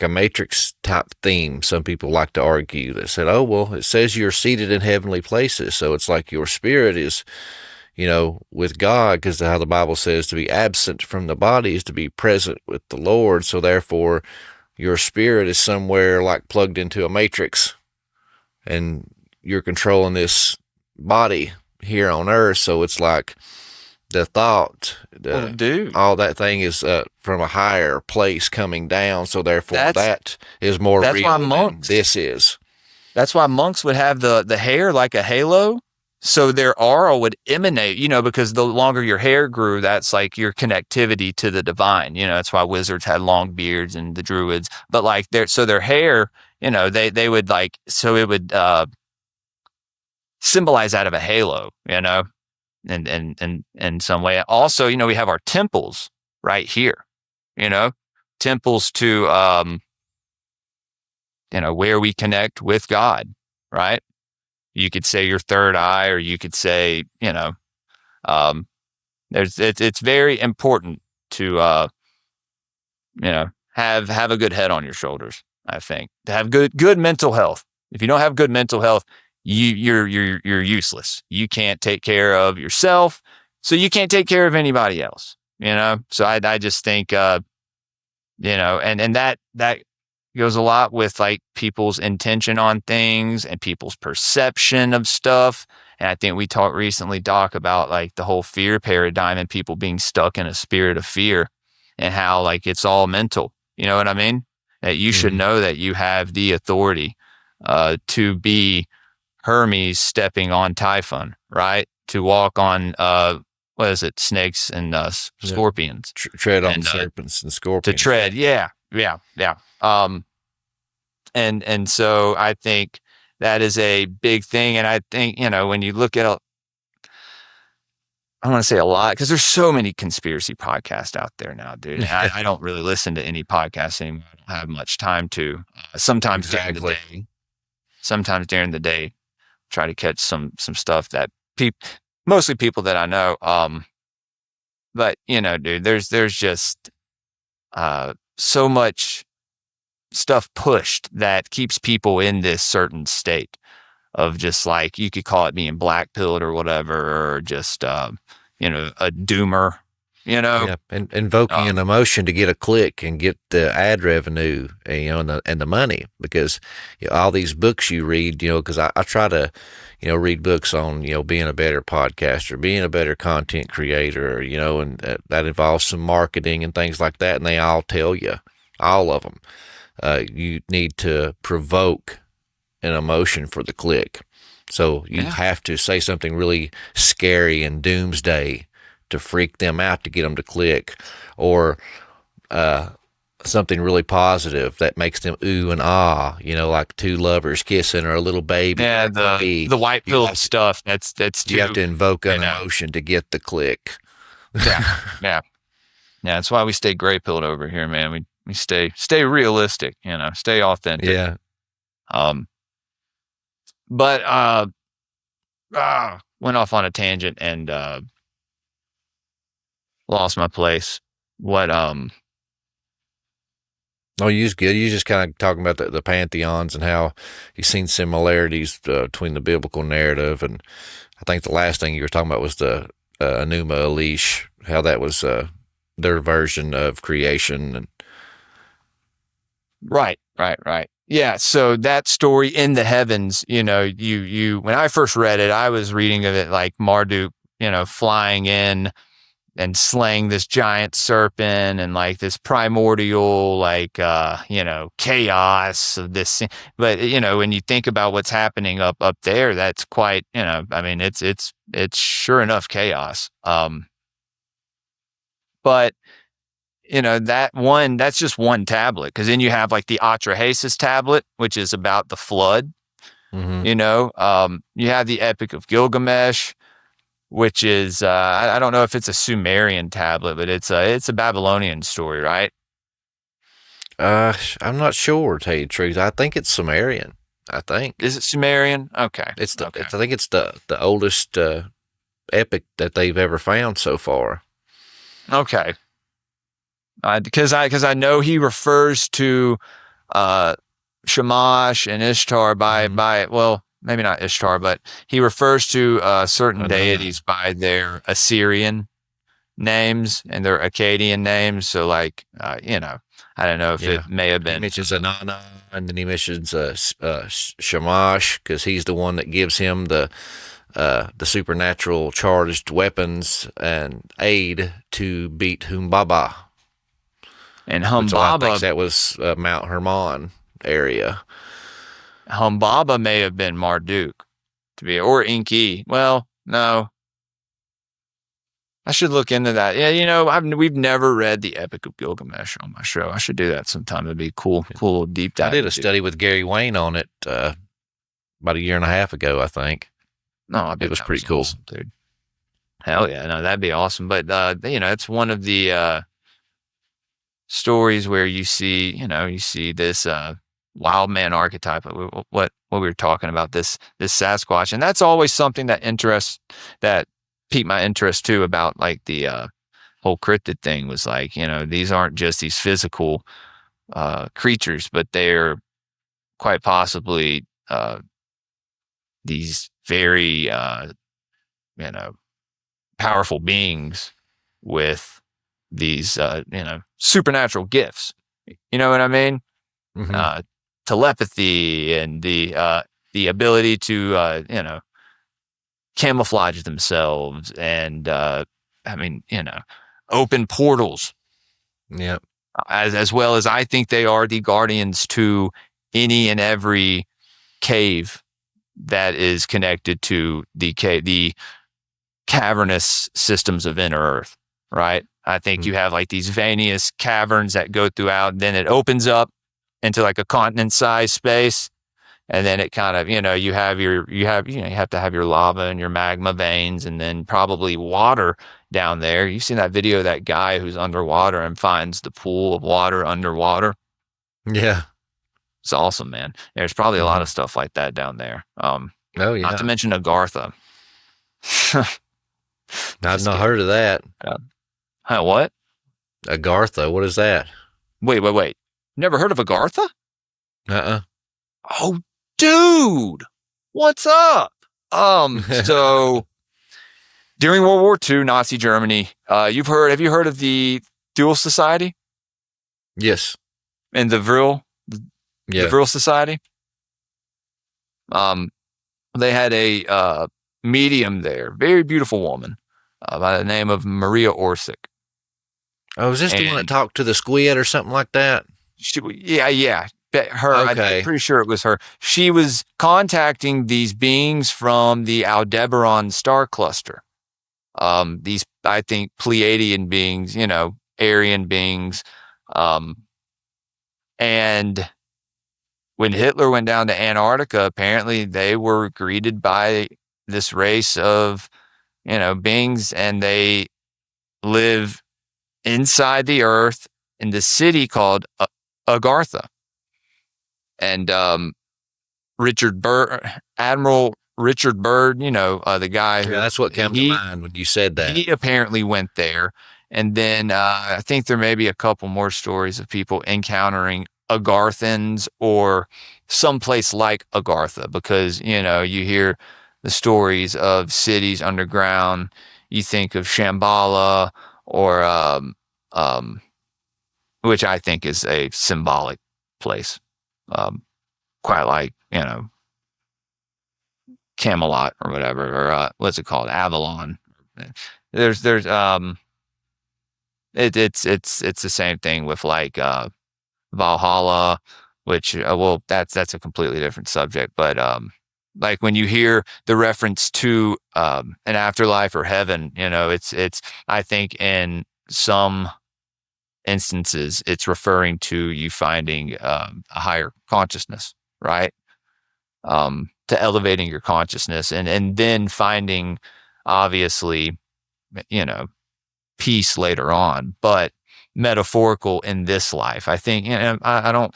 Matrix type theme. Some people like to argue that said, oh, well, it says you're seated in heavenly places. So it's like your spirit is, with God, because how the Bible says to be absent from the body is to be present with the Lord. So therefore, your spirit is somewhere like plugged into a matrix, and you're controlling this body here on earth. So it's like the thought, all that thing is from a higher place coming down. So therefore, that is more real than this is. That's why monks would have the hair like a halo. So their aura would emanate, because the longer your hair grew, that's like your connectivity to the divine. That's why wizards had long beards and the druids. But like their hair, they would so it would symbolize out of a halo, in some way. Also, we have our temples right here, temples to, where we connect with God, right? You could say your third eye, or you could say, it's very important to, have a good head on your shoulders. I think to have good mental health. If you don't have good mental health, you're useless. You can't take care of yourself, so you can't take care of anybody else. So I just think, and that goes a lot with like people's intention on things and people's perception of stuff. And I think we talked recently, Doc, about like the whole fear paradigm and people being stuck in a spirit of fear, and how like it's all mental. You know what I mean? That you should know that you have the authority to be Hermes stepping on Typhon, right? To walk on snakes and scorpions. Tread on serpents and scorpions. To tread, yeah. And so I think that is a big thing. And I think, when you look at, I want to say a lot, because there's so many conspiracy podcasts out there now, dude. I don't really listen to any podcasts anymore. I don't have much time to. Sometimes during the day, try to catch some stuff that mostly people that I know. But dude, there's just so much stuff pushed that keeps people in this certain state of just like, you could call it being black-pilled or whatever, or just a doomer, Yeah, and invoking an emotion to get a click and get the ad revenue, and the money, because all these books you read, because I try to, read books on, being a better podcaster, being a better content creator, and that involves some marketing and things like that, and they all tell you, all of them, you need to provoke an emotion for the click. So you have to say something really scary and doomsday to freak them out to get them to click, or something really positive that makes them ooh and ah, like two lovers kissing or a little baby. Yeah, the white pill stuff. That's you have to invoke an emotion to get the click. Yeah. That's why we stay gray-pilled over here, man. We stay realistic, stay authentic. Yeah. But went off on a tangent and lost my place. What Oh, you was good. You just kind of talking about the pantheons and how you've seen similarities between the biblical narrative, and I think the last thing you were talking about was the Enuma Elish, how that was their version of creation. And Right. Yeah. So that story in the heavens, you when I first read it, I was reading of it like Marduk, flying in and slaying this giant serpent and like this primordial, chaos of this. But, when you think about what's happening up there, that's quite, it's sure enough chaos. But that's just one tablet. Because then you have like the Atrahasis tablet, which is about the flood. mm-hmm. You have the Epic of Gilgamesh, which is I don't know if it's a Sumerian tablet, but it's a Babylonian story, right? I'm not sure, to tell you the truth. I think it's Sumerian. I think. Is it Sumerian? Okay. I think it's the oldest epic that they've ever found so far. Okay. Because I know he refers to Shamash and Ishtar by well, maybe not Ishtar, but he refers to certain deities by their Assyrian names and their Akkadian names. So, like, I don't know if it may have been. He mentions Anunnaki, and then he mentions Shamash, because he's the one that gives him the supernatural charged weapons and aid to beat Humbaba. And So I Humbaba, think that was Mount Hermon area. Humbaba may have been Marduk, or Enki. Well, no. I should look into that. Yeah, we've never read the Epic of Gilgamesh on my show. I should do that sometime. It'd be cool little deep dive. I did a study with Gary Wayne on it about a year and a half ago, I think. No, it was pretty cool, awesome, dude. Hell yeah, no, that'd be awesome. But it's one of the stories where you see this wild man archetype. What we were talking about, this Sasquatch, and that's always something that piqued my interest too, about like the whole cryptid thing. Was like, these aren't just these physical creatures, but they're quite possibly these very powerful beings with these supernatural gifts. You know what I mean? Mm-hmm. Telepathy and the ability to camouflage themselves, and open portals. Yep. As well as, I think they are the guardians to any and every cave that is connected to the cavernous systems of inner Earth, right? I think you have like these veinous caverns that go throughout, then it opens up into like a continent-sized space, and then it kind of, you have to have your lava and your magma veins, and then probably water down there. You've seen that video of that guy who's underwater and finds the pool of water underwater. Yeah. It's awesome, man. There's probably a lot of stuff like that down there. Oh, yeah. Not to mention Agartha. I've not heard of that. What? Agartha, what is that? Wait. Never heard of Agartha? Uh-uh. Oh, dude. What's up? So during World War II, Nazi Germany, have you heard of the Dual Society? Yes. And the Vril? The Vril Society? They had a medium there, very beautiful woman, by the name of Maria Orsic. Oh, is this the one that talked to the squid or something like that? Yeah. Her. Okay. I'm pretty sure it was her. She was contacting these beings from the Aldebaran star cluster. These, I think, Pleiadian beings, Aryan beings. And when Hitler went down to Antarctica, apparently they were greeted by this race of, beings, and they live inside the earth in the city called Agartha. And Admiral Richard Byrd, the guy who... Yeah, that's what came to mind when you said that. He apparently went there. And then I think there may be a couple more stories of people encountering Agarthans or someplace like Agartha, because, you hear the stories of cities underground. You think of Shambhala or, which I think is a symbolic place. Quite like, Camelot or whatever, or what's it called? Avalon. It's the same thing with like Valhalla, which that's a completely different subject. But like when you hear the reference to an afterlife or heaven, it's I think in some instances it's referring to you finding a higher consciousness, right? To elevating your consciousness and then finding, obviously, peace later on. But metaphorical in this life. I think, I don't,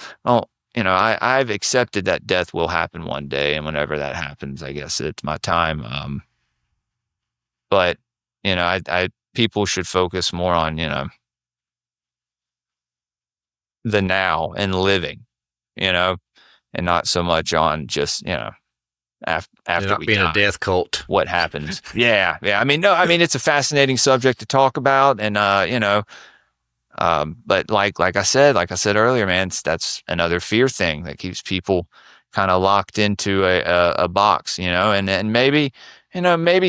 I've accepted that death will happen one day, and whenever that happens, I guess it's my time. But, people should focus more on, the now and living, and not so much on just, after not we being die, a death cult. what happens. Yeah. It's a fascinating subject to talk about. And, but like I said earlier, man, that's another fear thing that keeps people kind of locked into a box, and maybe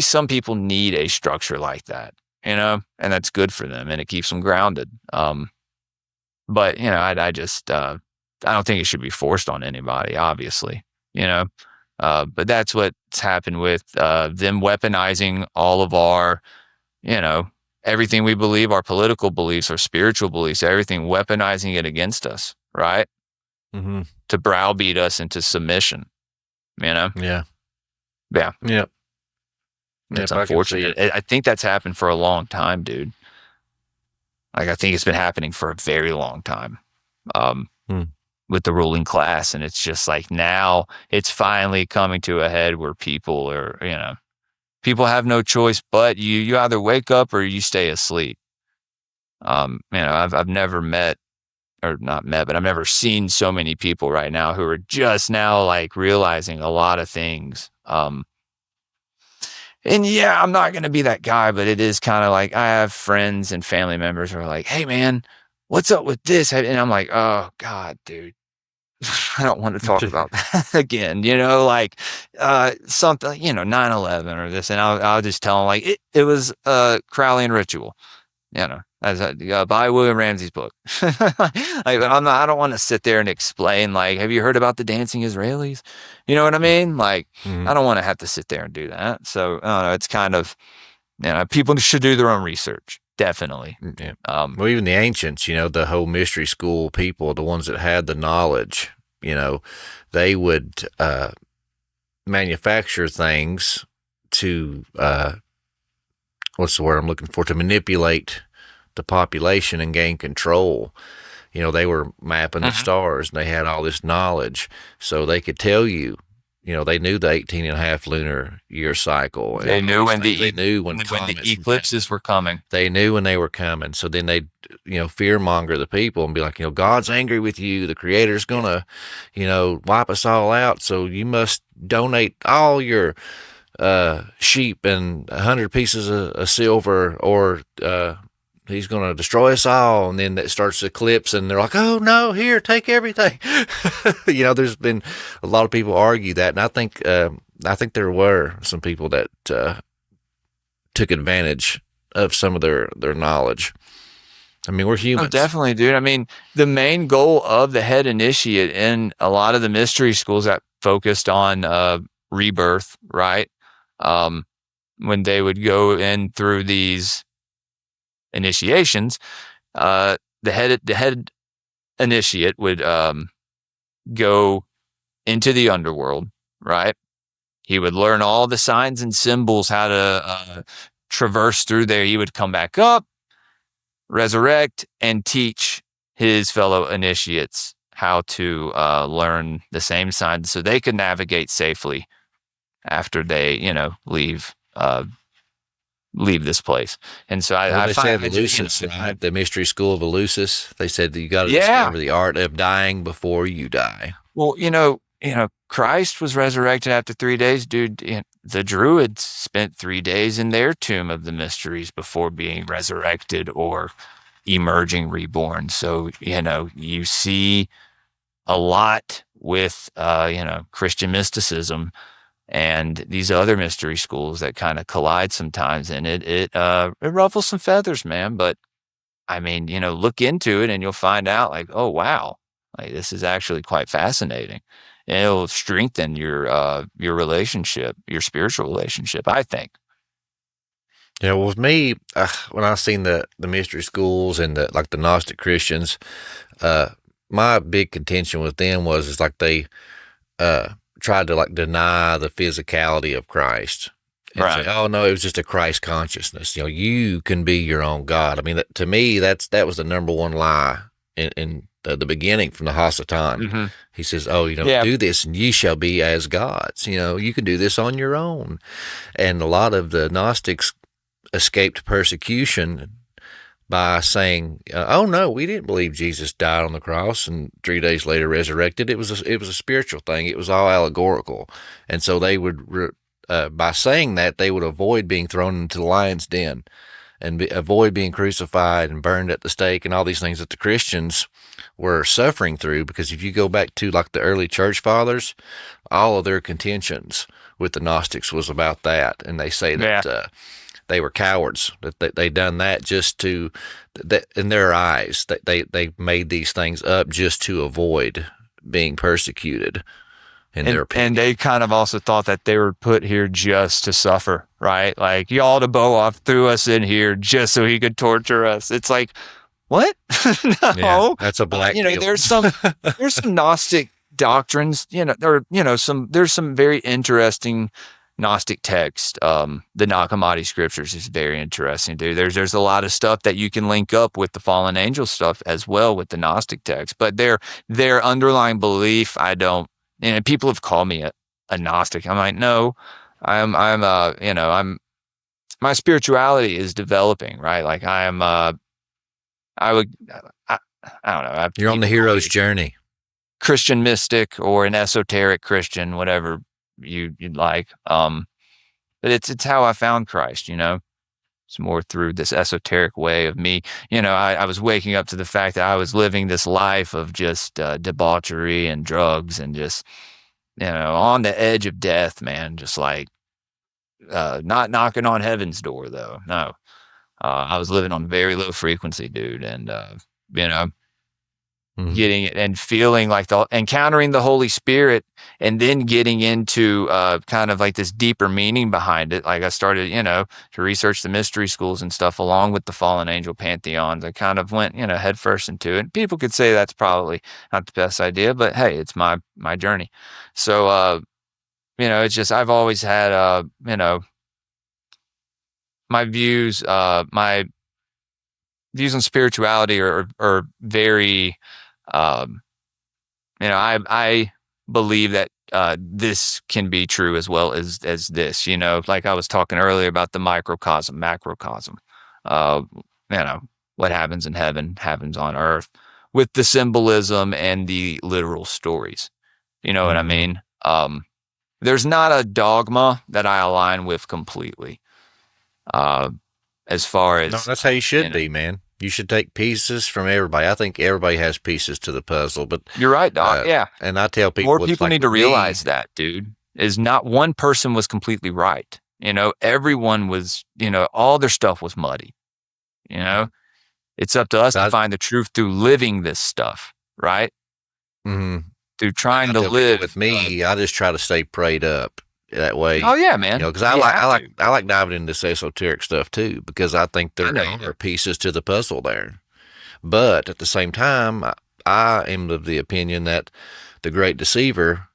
some people need a structure like that, and that's good for them and it keeps them grounded. But I just, I don't think it should be forced on anybody, obviously, but that's what's happened with, them weaponizing all of our, everything we believe, our political beliefs, our spiritual beliefs, everything, weaponizing it against us, right? Mm-hmm. To browbeat us into submission, Yeah. Yeah. Yep. It's Yep, unfortunate. I think that's happened for a long time, dude. Like, I think it's been happening for a very long time, with the ruling class. And it's just like, now it's finally coming to a head where people are, people have no choice, but you either wake up or you stay asleep. I've never but I've never seen so many people right now who are just now like realizing a lot of things. And yeah, I'm not going to be that guy, but it is kind of like, I have friends and family members who are like, hey man, what's up with this? And I'm like, oh God, dude, I don't want to talk about that again, something, 9/11 or this. And I'll just tell them like, it was a Crowley ritual, as by William Ramsey's book. I don't want to sit there and explain, like, have you heard about the dancing Israelis? You know what I mean? Like, I don't want to have to sit there and do that. So, I don't know, it's kind of, people should do their own research. Definitely. Yeah. Well, even the ancients, the whole mystery school people, the ones that had the knowledge, they would manufacture things to, what's the word I'm looking for, to manipulate the population and gain control. They were mapping the stars and they had all this knowledge, so they could tell you, they knew the 18.5 lunar year cycle. They knew when the eclipses were coming. They knew when they were coming. So then they'd, fearmonger the people and be like, God's angry with you. The Creator's gonna, wipe us all out. So you must donate all your sheep and 100 pieces of silver, or he's going to destroy us all. And then it starts to eclipse and they're like, oh no, here, take everything. There's been a lot of people argue that. And I think there were some people that took advantage of some of their knowledge. I mean, we're humans. Oh, definitely, dude. I mean, the main goal of the head initiate in a lot of the mystery schools that focused on rebirth, right? When they would go in through these initiations, the head initiate would go into the underworld, right? He would learn all the signs and symbols, how to traverse through there. He would come back up, resurrect, and teach his fellow initiates how to learn the same signs so they could navigate safely after they, leave this place. And so I said Eleusis, right? The mystery school of Eleusis. They said that you got to discover the art of dying before you die. Well, Christ was resurrected after 3 days, dude. The Druids spent 3 days in their tomb of the mysteries before being resurrected or emerging reborn. So, you see a lot with, Christian mysticism and these other mystery schools that kind of collide sometimes, and it ruffles some feathers, man. But I mean, look into it and you'll find out, like, oh wow, like this is actually quite fascinating, and it'll strengthen your relationship, your spiritual relationship, I think. Yeah, well, with me, when I seen the mystery schools and the Gnostic Christians, my big contention with them is like they tried to deny the physicality of Christ. and Right. say, "Oh no, it was just a Christ consciousness." You can be your own God. I mean, to me, that was the number one lie in the beginning from the Hasatan. Mm-hmm. He says, "Oh, Yeah. do this, and ye shall be as gods." You can do this on your own. And a lot of the Gnostics escaped persecution by saying, "Oh no, we didn't believe Jesus died on the cross and 3 days later resurrected. It was a spiritual thing. It was all allegorical." And so they would, by saying that, they would avoid being thrown into the lion's den and avoid being crucified and burned at the stake and all these things that the Christians were suffering through. Because if you go back to like the early church fathers, all of their contentions with the Gnostics was about that, and they say that. They were cowards, that they done that just to, that in their eyes, that they made these things up just to avoid being persecuted, in their opinion. And they kind of also thought that they were put here just to suffer, right? Like, y'all to Boaf threw us in here just so he could torture us. It's like, what? No. Yeah, that's a black deal. There's some Gnostic doctrines, there's some very interesting Gnostic text. The Nag Hammadi scriptures is very interesting, dude. There's a lot of stuff that you can link up with the fallen angel stuff as well with the Gnostic text, but their underlying belief, I don't. People have called me a Gnostic. I'm like, no, I'm my spirituality is developing, right? Like I don't know. You're on the hero's journey. Christian mystic or an esoteric Christian, whatever you'd like. But it's how I found Christ, It's more through this esoteric way of me. I was waking up to the fact that I was living this life of just debauchery and drugs and just, on the edge of death, man. Just like not knocking on heaven's door, though. No, I was living on very low frequency, dude, and getting it and feeling like encountering the Holy Spirit, and then getting into kind of like this deeper meaning behind it. Like I started, to research the mystery schools and stuff along with the fallen angel pantheons. I kind of went, headfirst into it. People could say that's probably not the best idea, but hey, it's my journey. So, it's just, I've always had, my views on spirituality are very, I believe that this can be true as well as this, like I was talking earlier about the microcosm, macrocosm. What happens in heaven happens on earth with the symbolism and the literal stories. You know what I mean? There's not a dogma that I align with completely. As far as, no, that's how you should be, man. You should take pieces from everybody. I think everybody has pieces to the puzzle, but you're right, Doc. Yeah. And I tell people, more people need to realize that, dude, is not one person was completely right. Everyone was, all their stuff was muddy. It's up to us to find the truth through living this stuff, right? Mm-hmm. Through trying to live. With me, I just try to stay prayed up that way. Oh yeah, man. Because I like diving into this esoteric stuff too, because I think there are pieces to the puzzle there. But at the same time, I am of the opinion that the great deceiver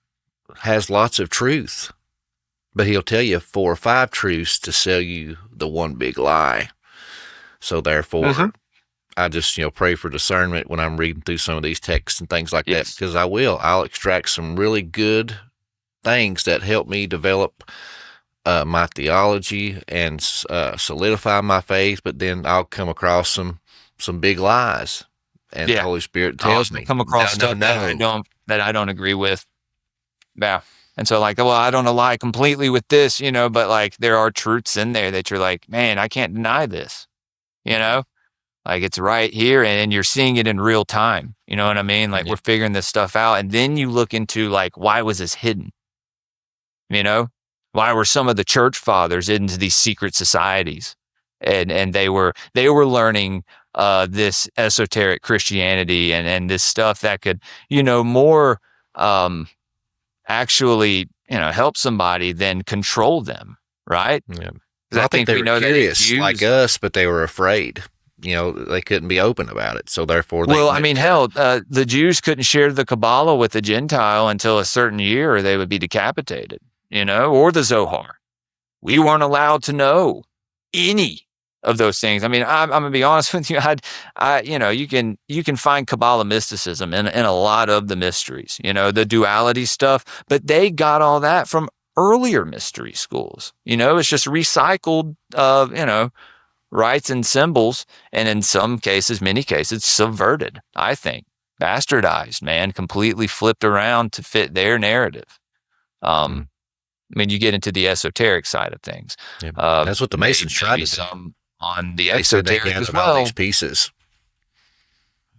has lots of truth, but he'll tell you 4 or 5 truths to sell you the one big lie. So therefore, I just, pray for discernment when I'm reading through some of these texts and things like that, because I'll extract some really good things that help me develop my theology and solidify my faith, but then I'll come across some big lies, and the Holy Spirit tells me, come across stuff that I don't agree with. Yeah. And so like, well, I don't ally completely with this, but like there are truths in there that you're like, man, I can't deny this, like it's right here and you're seeing it in real time. You know what I mean? Like we're figuring this stuff out. And then you look into like, why was this hidden? Why were some of the church fathers into these secret societies? And they were learning this esoteric Christianity and this stuff that could, more actually, help somebody than control them, right? Yeah. I think they we were know curious, that like us, but they were afraid. They couldn't be open about it, so therefore they... Well, the Jews couldn't share the Kabbalah with the Gentile until a certain year or they would be decapitated, or the Zohar. we weren't allowed to know any of those things. I mean, I'm going to be honest with you. You can find Kabbalah mysticism in a lot of the mysteries, the duality stuff, but they got all that from earlier mystery schools. It's just recycled, rites and symbols, and in some cases, many cases, subverted, I think, bastardized, man, completely flipped around to fit their narrative. I mean, you get into the esoteric side of things. Yeah, that's what the Masons tried to do. On the they esoteric said they as well. All these pieces.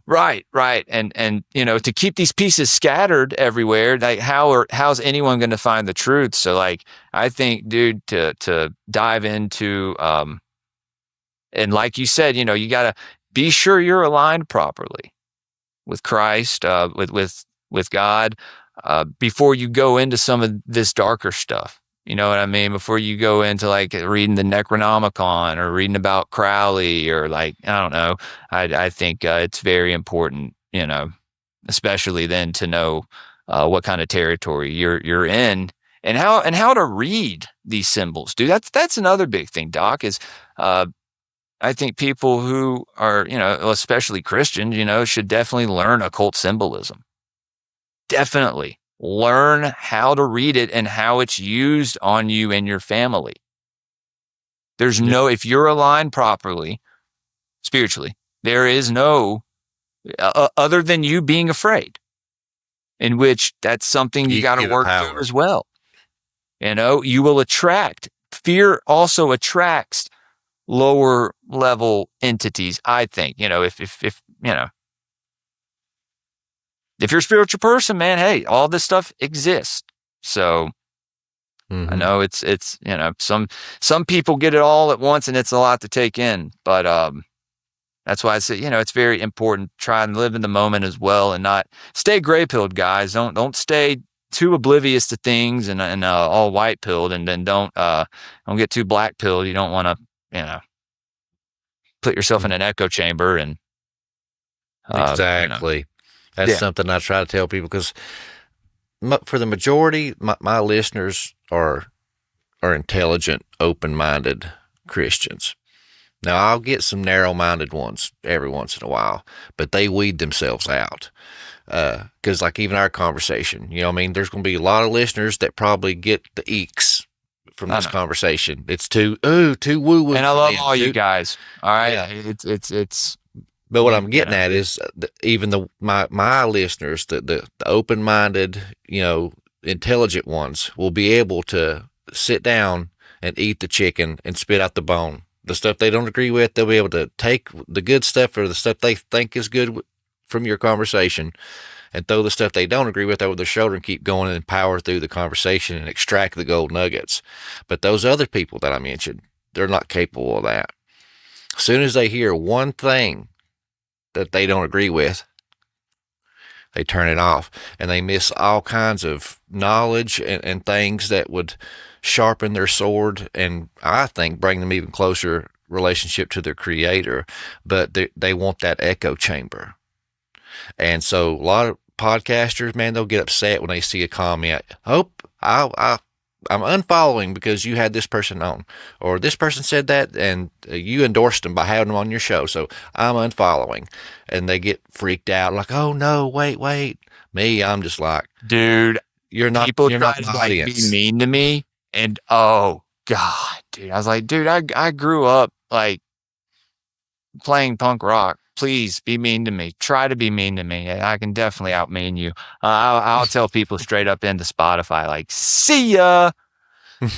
Right. And to keep these pieces scattered everywhere, like how's anyone going to find the truth? So like, I think, dude, to dive into, and like you said, you got to be sure you're aligned properly with Christ, with God, before you go into some of this darker stuff. You know what I mean? Before you go into like reading the Necronomicon or reading about Crowley or like, I don't know. I think it's very important, especially then to know what kind of territory you're in and how to read these symbols, dude. That's another big thing, Doc, is I think people who are, especially Christians, should definitely learn occult symbolism. Definitely. Learn how to read it and how it's used on you and your family. There's if you're aligned properly, spiritually, there is no, other than you being afraid, in which that's something you got to work through as well. You will attract, fear also attracts lower level entities, I think, if you're a spiritual person, man, hey, all this stuff exists. So I know it's some people get it all at once and it's a lot to take in, but that's why I say, it's very important to try and live in the moment as well and not stay gray-pilled, guys. Don't stay too oblivious to things and all white-pilled, and then don't get too black-pilled. You don't want to, put yourself in an echo chamber and exactly. That's something I try to tell people, because for the majority, my listeners are intelligent, open-minded Christians. Now, I'll get some narrow-minded ones every once in a while, but they weed themselves out. Because like even our conversation, there's going to be a lot of listeners that probably get the eeks from this conversation. It's too woo-woo. And I love all you guys. All right. Yeah. It's But what I'm getting at is even my listeners, the open-minded, intelligent ones, will be able to sit down and eat the chicken and spit out the bone. The stuff they don't agree with, they'll be able to take the good stuff or the stuff they think is good from your conversation and throw the stuff they don't agree with over their shoulder and keep going and power through the conversation and extract the gold nuggets. But those other people that I mentioned, they're not capable of that. As soon as they hear one thing that they don't agree with, they turn it off, and they miss all kinds of knowledge and things that would sharpen their sword and I think bring them even closer relationship to their creator. But they want that echo chamber. And so a lot of podcasters, man, they'll get upset when they see a comment. I'm unfollowing because you had this person on, or this person said that and you endorsed them by having them on your show. So I'm unfollowing, and they get freaked out like, oh no, wait. Me, I'm just like, dude, you're not, people you're try not to audience. be mean to me. And oh God, dude, I was like, dude, I grew up like playing punk rock. Please be mean to me. Try to be mean to me. I can definitely out-mean you. I'll tell people straight up into Spotify, like, see ya.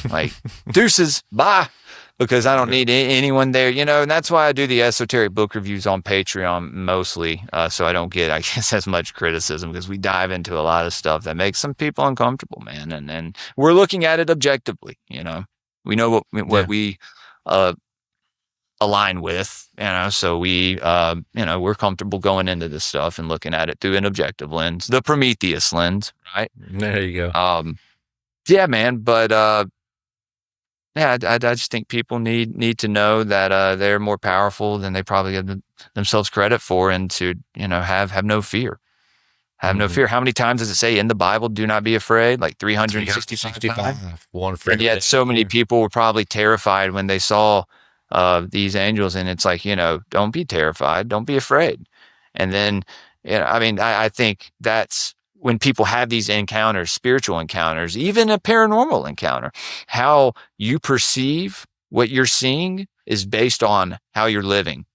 Like, deuces, bye. Because I don't need anyone there, and that's why I do the esoteric book reviews on Patreon mostly. So I don't get, I guess, as much criticism, because we dive into a lot of stuff that makes some people uncomfortable, man. And we're looking at it objectively, We know what we align with, so we, we're comfortable going into this stuff and looking at it through an objective lens, the Prometheus lens, right? There you go. Yeah, man. But, I just think people need to know that, they're more powerful than they probably give themselves credit for, and to, have no fear, Have no fear. How many times does it say in the Bible, do not be afraid? Like 365 times. One for And yet so many people were probably terrified when they saw these angels. And it's like, don't be terrified. Don't be afraid. And then, I think that's when people have these encounters, spiritual encounters, even a paranormal encounter, how you perceive what you're seeing is based on how you're living,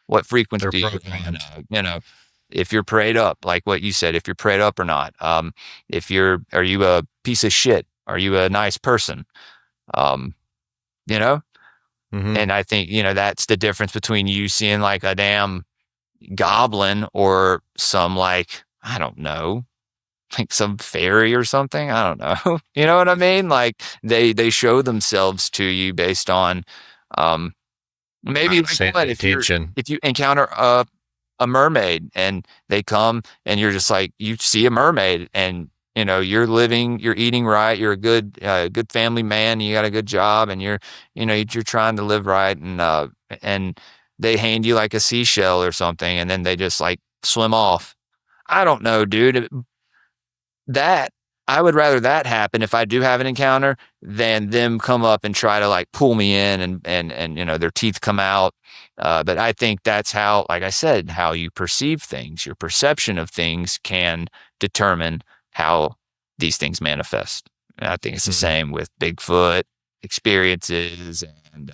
what frequency you're on, if you're prayed up, like what you said, if you're prayed up or not, are you a piece of shit? Are you a nice person? And I think, that's the difference between you seeing like a damn goblin or some like, I don't know, like some fairy or something. I don't know. You know what I mean? like they show themselves to you based on, maybe like what, if you encounter a mermaid and they come and you're just like, you see a mermaid and, you're eating right. You're a good family man. You got a good job and you're trying to live right. And they hand you like a seashell or something. And then they just like swim off. I don't know, dude. I would rather that happen if I do have an encounter than them come up and try to like pull me in and their teeth come out. But I think that's how, like I said, how you perceive things, your perception of things can determine how these things manifest. And I think it's the same with Bigfoot experiences and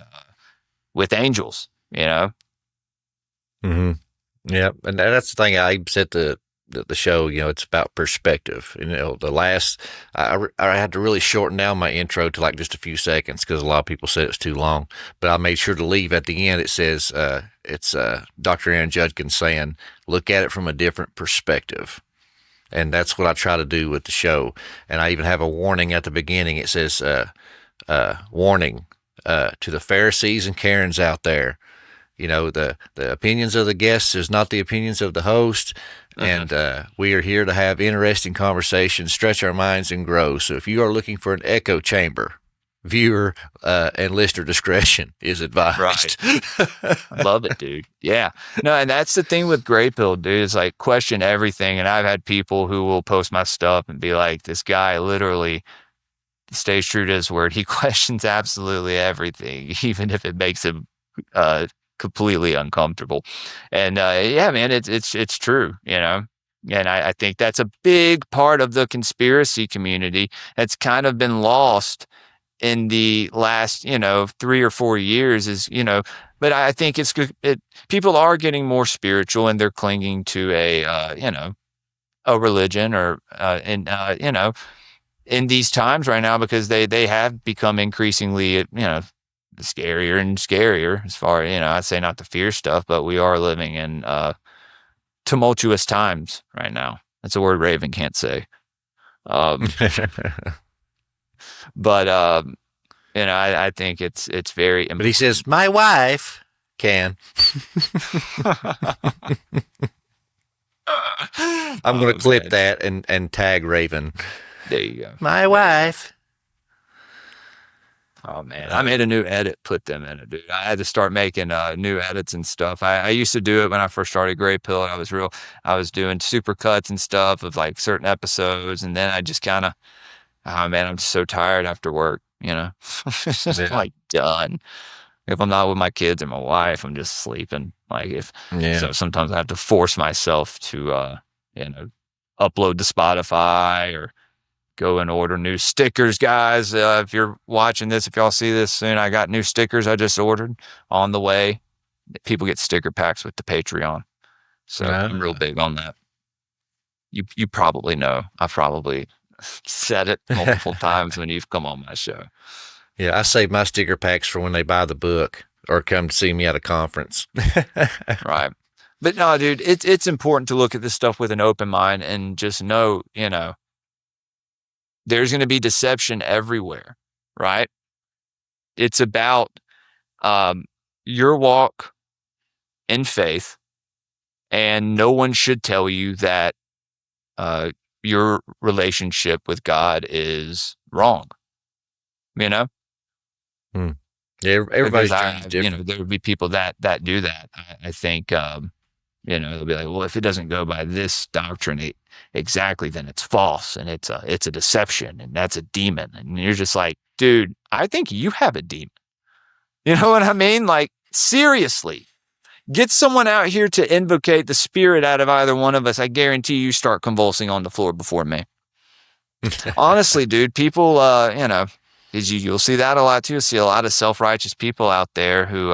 with angels, Mm-hmm. Yeah. And that's the thing. I said the show, it's about perspective. The last, I had to really shorten down my intro to like just a few seconds because a lot of people said it was too long, but I made sure to leave at the end. It says, it's Dr. Aaron Judkins saying, look at it from a different perspective. And that's what I try to do with the show. And I even have a warning at the beginning. It says, warning to the Pharisees and Karens out there. The opinions of the guests is not the opinions of the host. And we are here to have interesting conversations, stretch our minds, and grow. So if you are looking for an echo chamber, viewer and listener discretion is advised. Right. Love it, dude. Yeah. No, and that's the thing with Greypill, dude, is like question everything. And I've had people who will post my stuff and be like, this guy literally stays true to his word. He questions absolutely everything, even if it makes him completely uncomfortable. And yeah, man, it's true, And I think that's a big part of the conspiracy community that's kind of been lost in the last, 3 or 4 years is, but I think people are getting more spiritual and they're clinging to a religion or, in these times right now, because they have become increasingly, scarier and scarier as far, I'd say not to fear stuff, but we are living in tumultuous times right now. That's a word Raven can't say. But I think it's very important. But he says, my wife can. I'm going to clip that and tag Raven. There you go. My wife. Oh man, I made a new edit, put them in it, dude. I had to start making new edits and stuff. I used to do it when I first started Greypill. I was doing super cuts and stuff of like certain episodes, and then I just kind of, oh man, I'm just so tired after work, It's just like done. If I'm not with my kids and my wife, I'm just sleeping. So sometimes I have to force myself to, upload to Spotify or go and order new stickers, guys. If you're watching this, if y'all see this soon, I got new stickers I just ordered on the way. People get sticker packs with the Patreon. So I'm real big on that. You probably know. I've probably said it multiple times when you've come on my show. Yeah, I save my sticker packs for when they buy the book or come to see me at a conference. Right. But no, dude, it's important to look at this stuff with an open mind and just know, there's going to be deception everywhere, right? It's about your walk in faith, and no one should tell you that your relationship with God is wrong. Yeah, everybody's there would be people that do that. I think They'll be like, well, if it doesn't go by this doctrine exactly, then it's false and it's a deception and that's a demon. And you're just like, dude, I think you have a demon. You know what I mean? Like, seriously, get someone out here to invocate the spirit out of either one of us. I guarantee you start convulsing on the floor before me. Honestly, dude, people, you'll see that a lot too. You'll see a lot of self-righteous people out there who,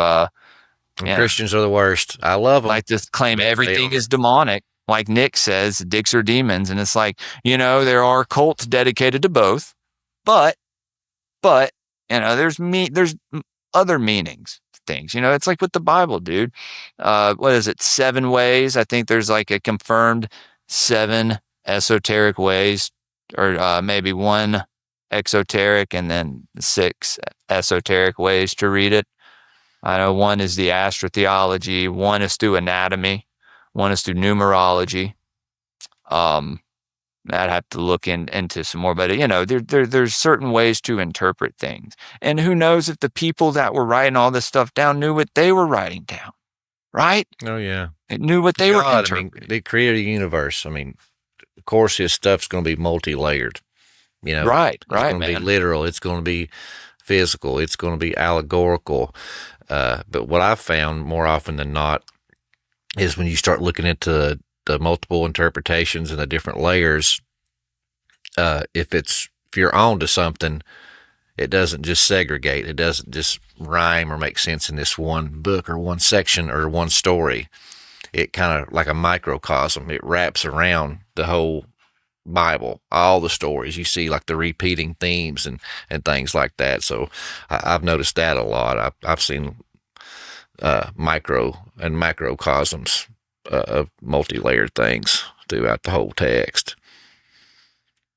Christians are the worst. I love them. Like to claim everything is demonic. Like Nick says, dicks are demons. And it's like, there are cults dedicated to both, but, there's other meanings, things, it's like with the Bible, dude. What is it? 7 ways. I think there's like a confirmed 7 esoteric ways, or maybe 1 exoteric and then 6 esoteric ways to read it. I know 1 is the astrotheology, 1 is through anatomy, 1 is through numerology. I'd have to look into some more, but there's certain ways to interpret things. And who knows if the people that were writing all this stuff down knew what they were writing down, right? Oh yeah. It knew what they were interpreting. I mean, they created a universe. I mean, of course his stuff's going to be multi-layered, Right, it's going to be man. literal. It's going to be physical. It's going to be allegorical. But what I've found more often than not is when you start looking into the multiple interpretations and the different layers, if you're on to something, it doesn't just segregate. It doesn't just rhyme or make sense in this one book or one section or one story. It kind of like a microcosm. It wraps around the whole Bible, all the stories. You see like the repeating themes and things like that. So I've noticed that a lot. I've seen micro and macrocosms of multi-layered things throughout the whole text.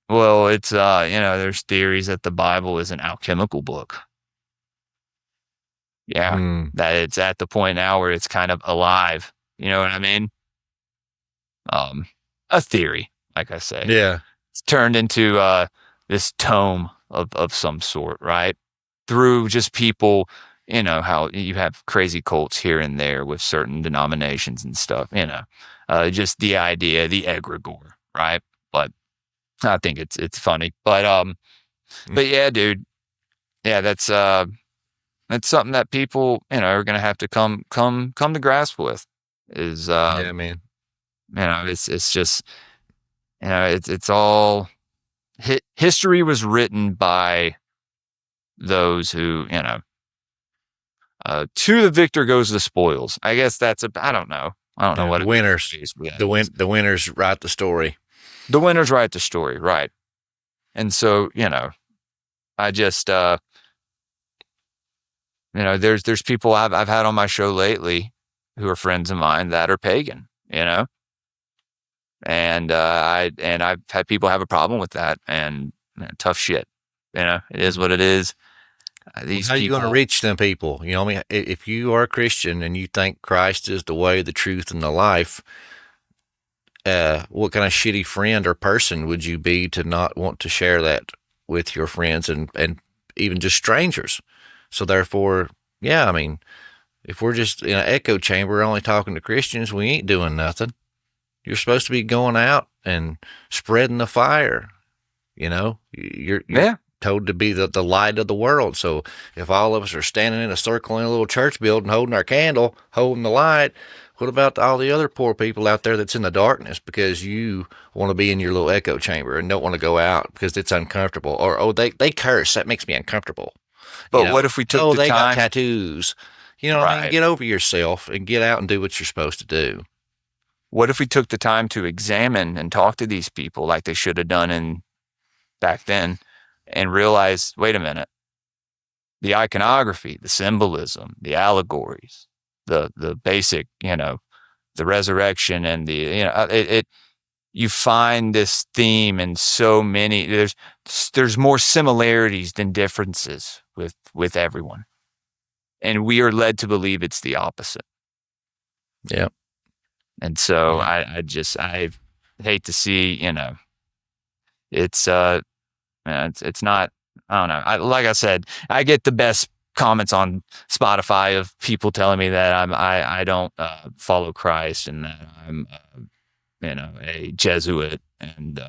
Well, it's, there's theories that the Bible is an alchemical book. Yeah. That it's at the point now where it's kind of alive. You know what I mean? A theory, like I say. Yeah. It's turned into this tome of some sort, right? Through just people, how you have crazy cults here and there with certain denominations and stuff, just the idea, the egregore, right? But I think it's funny. But yeah, dude. Yeah, that's something that people, are gonna have to come to grasp with. Is yeah, man. It's just, it's all history was written by those who, to the victor goes the spoils. I guess that's I don't know what the winners. Is, The winners write the story. The winners write the story, right? And so, I just, there's people I've had on my show lately who are friends of mine that are pagan, and I've had people have a problem with that, and tough shit, it is what it is. These How are you people, going to reach them people? If you are a Christian and you think Christ is the way, the truth, and the life, what kind of shitty friend or person would you be to not want to share that with your friends and even just strangers? So therefore, yeah, I mean, if we're just in an echo chamber only talking to Christians, we ain't doing nothing. You're supposed to be going out and spreading the fire. You're told to be the light of the world. So if all of us are standing in a circle in a little church building, holding our candle, holding the light, what about all the other poor people out there that's in the darkness because you want to be in your little echo chamber and don't want to go out because it's uncomfortable? Or, they curse. That makes me uncomfortable. But what if we took the they time? got tattoos. I mean? Get over yourself and get out and do what you're supposed to do. What if we took the time to examine and talk to these people like they should have done back then and realize, wait a minute, the iconography, the symbolism, the allegories, the basic, the resurrection and you find this theme in so many, there's more similarities than differences with everyone. And we are led to believe it's the opposite. Yeah. And so I hate to see, it's not, I don't know. Like I said, I get the best comments on Spotify of people telling me that I don't follow Christ and that I'm a Jesuit, and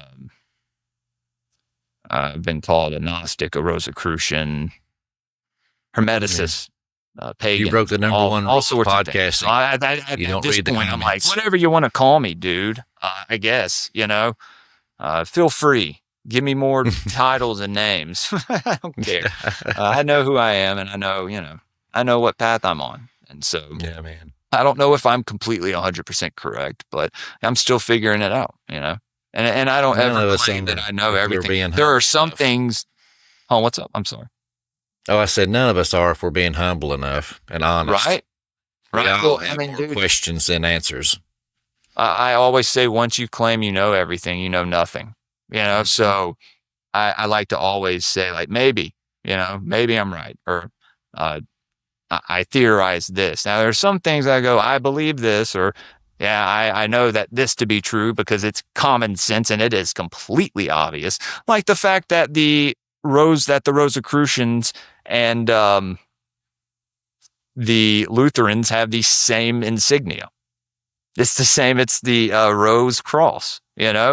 I've been called a Gnostic, a Rosicrucian, Hermeticist, pagan. You broke the number one all sorts podcasting. of things. So at You don't this read the point, I'm like, comments. whatever you want to call me, dude. I guess, feel free. Give me more titles and names. I don't care. I know who I am, and I know what path I'm on. And so, Yeah, man. I don't know if I'm completely 100% correct, but I'm still figuring it out, And I don't None of ever us claim are, that I know if we're everything. being There are humble some enough. things. Oh, what's up? I'm sorry. Oh, I said none of us are if we're being humble enough and honest. Right? We Right. all Well, have more dude, questions than answers. I always say once you claim you know everything, you know nothing. So I like to always say, like, maybe I'm right, or I theorize this. Now, there's some things I go, I believe this, or yeah, I know that this to be true because it's common sense and it is completely obvious. Like the fact that the Rosicrucians and the Lutherans have the same insignia. It's the same. It's the rose cross,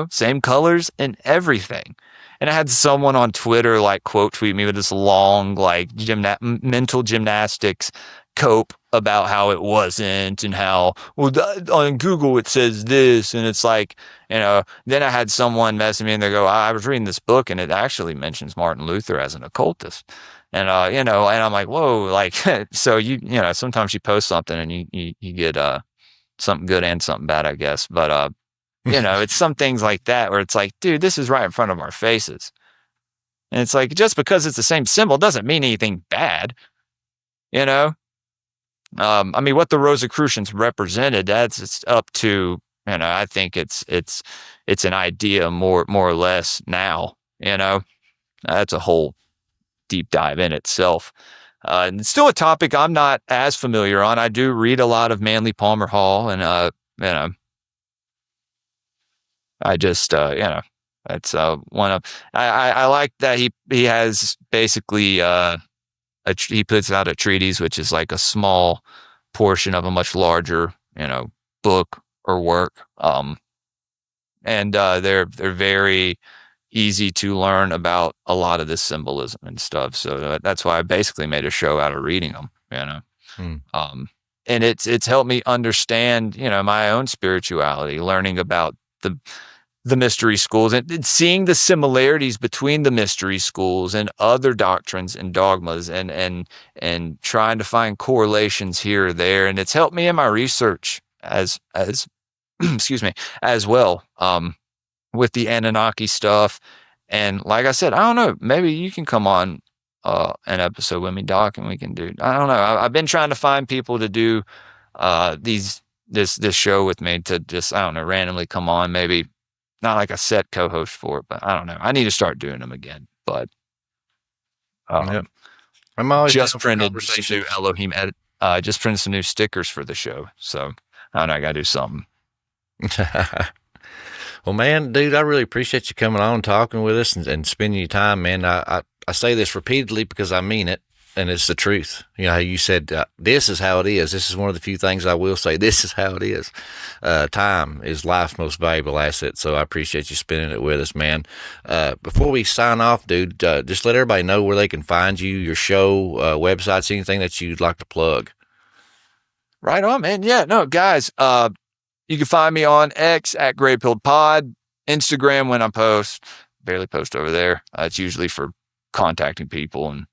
same colors and everything. And I had someone on Twitter quote tweet me with this long mental gymnastics cope about how it wasn't, and how on Google it says this, and it's then I had someone message me and they go, I was reading this book and it actually mentions Martin Luther as an occultist. And and I'm like, whoa, so sometimes you post something and you get something good and something bad, I guess. But it's some things like that where it's like, dude, this is right in front of our faces. And it's like, just because it's the same symbol doesn't mean anything bad. What the Rosicrucians represented, it's up to, I think it's an idea more or less now, that's a whole deep dive in itself. And it's still a topic I'm not as familiar on. I do read a lot of Manly Palmer Hall, and I just that's one of I like that he has basically he puts out a treatise, which is like a small portion of a much larger book or work, and they're very easy to learn about a lot of this symbolism and stuff. So that's why I basically made a show out of reading them, and it's helped me understand, my own spirituality, learning about the mystery schools and seeing the similarities between the mystery schools and other doctrines and dogmas, and trying to find correlations here or there. And it's helped me in my research as excuse me, as well, with the Anunnaki stuff. And like I said, I don't know, maybe you can come on an episode with me, Doc, and we can do, I don't know. I've been trying to find people to do this show with me, to just, I don't know, randomly come on, maybe not like a set co-host for it, but I don't know. I need to start doing them again. But Yep. I'm always just down for printed some conversation. new Elohim edit. Just printed some new stickers for the show. So I don't know, I got to do something. Well, man, dude, I really appreciate you coming on, talking with us, and spending your time, man. I say this repeatedly because I mean it, and it's the truth. How you said, this is how it is. This is one of the few things I will say. This is how it is. Time is life's most valuable asset, so I appreciate you spending it with us, man. Before we sign off, dude, just let everybody know where they can find you, your show, websites, anything that you'd like to plug. Right on, man. Yeah, no, guys, you can find me on X at Greypill Pod, Instagram when I post, barely post over there. It's usually for contacting people, and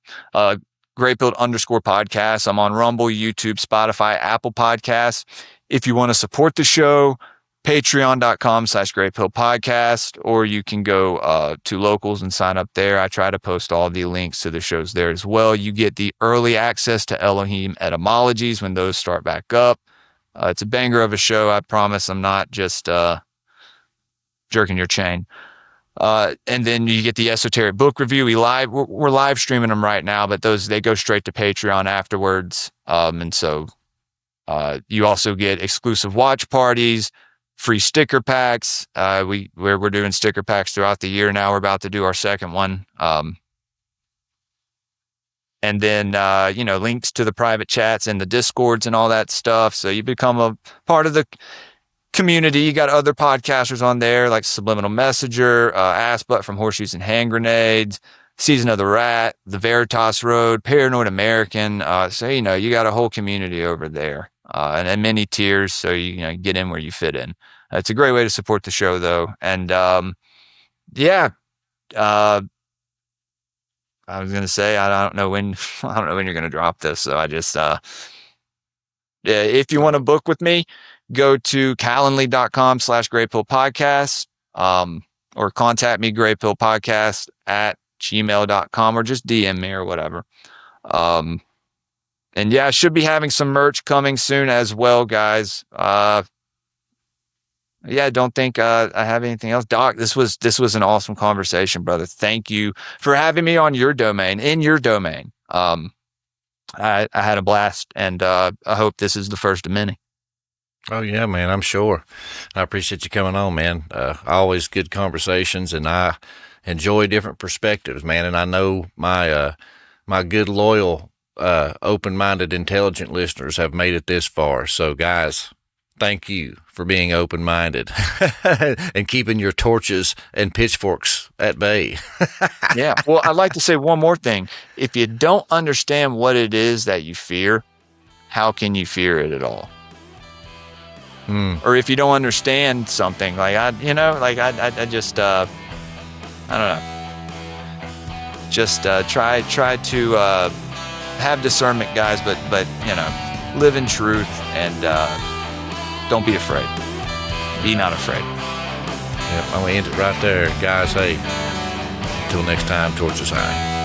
Greypill _podcast. I'm on Rumble, YouTube, Spotify, Apple Podcasts. If you want to support the show, patreon.com/Greypill Podcast, or you can go to Locals and sign up there. I try to post all the links to the shows there as well. You get the early access to Elohim etymologies when those start back up. It's a banger of a show. I promise I'm not just jerking your chain. And then you get the esoteric book review. We're live streaming them right now, but they go straight to Patreon afterwards. And so you also get exclusive watch parties, free sticker packs. We're doing sticker packs throughout the year now. We're about to do our second one. And then, links to the private chats and the Discords and all that stuff. So you become a part of the community. You got other podcasters on there like Subliminal Messenger, Ass Butt from Horseshoes and Hand Grenades, Season of the Rat, The Veritas Road, Paranoid American. So, you got a whole community over there, and many tiers. So, get in where you fit in. It's a great way to support the show, though. And, I was going to say, I don't know when you're going to drop this. So I just, if you want to book with me, go to calendly.com/Greypill Podcast, or contact me, greypillpodcast@gmail.com, or just DM me or whatever. And I should be having some merch coming soon as well, guys. I don't think I have anything else. Doc, this was an awesome conversation, brother. Thank you for having me on your domain, in your domain. I had a blast, and I hope this is the first of many. Oh, yeah, man, I'm sure. I appreciate you coming on, man. Always good conversations, and I enjoy different perspectives, man. And I know my good, loyal, open-minded, intelligent listeners have made it this far. So, guys, thank you for being open-minded and keeping your torches and pitchforks at bay. Yeah. Well, I'd like to say one more thing. If you don't understand what it is that you fear, how can you fear it at all? Or if you don't understand something, I don't know. Just try to have discernment, guys, but live in truth, and don't be afraid. Be not afraid. Yeah, I'm going to end it right there. Guys, hey, until next time, torches high.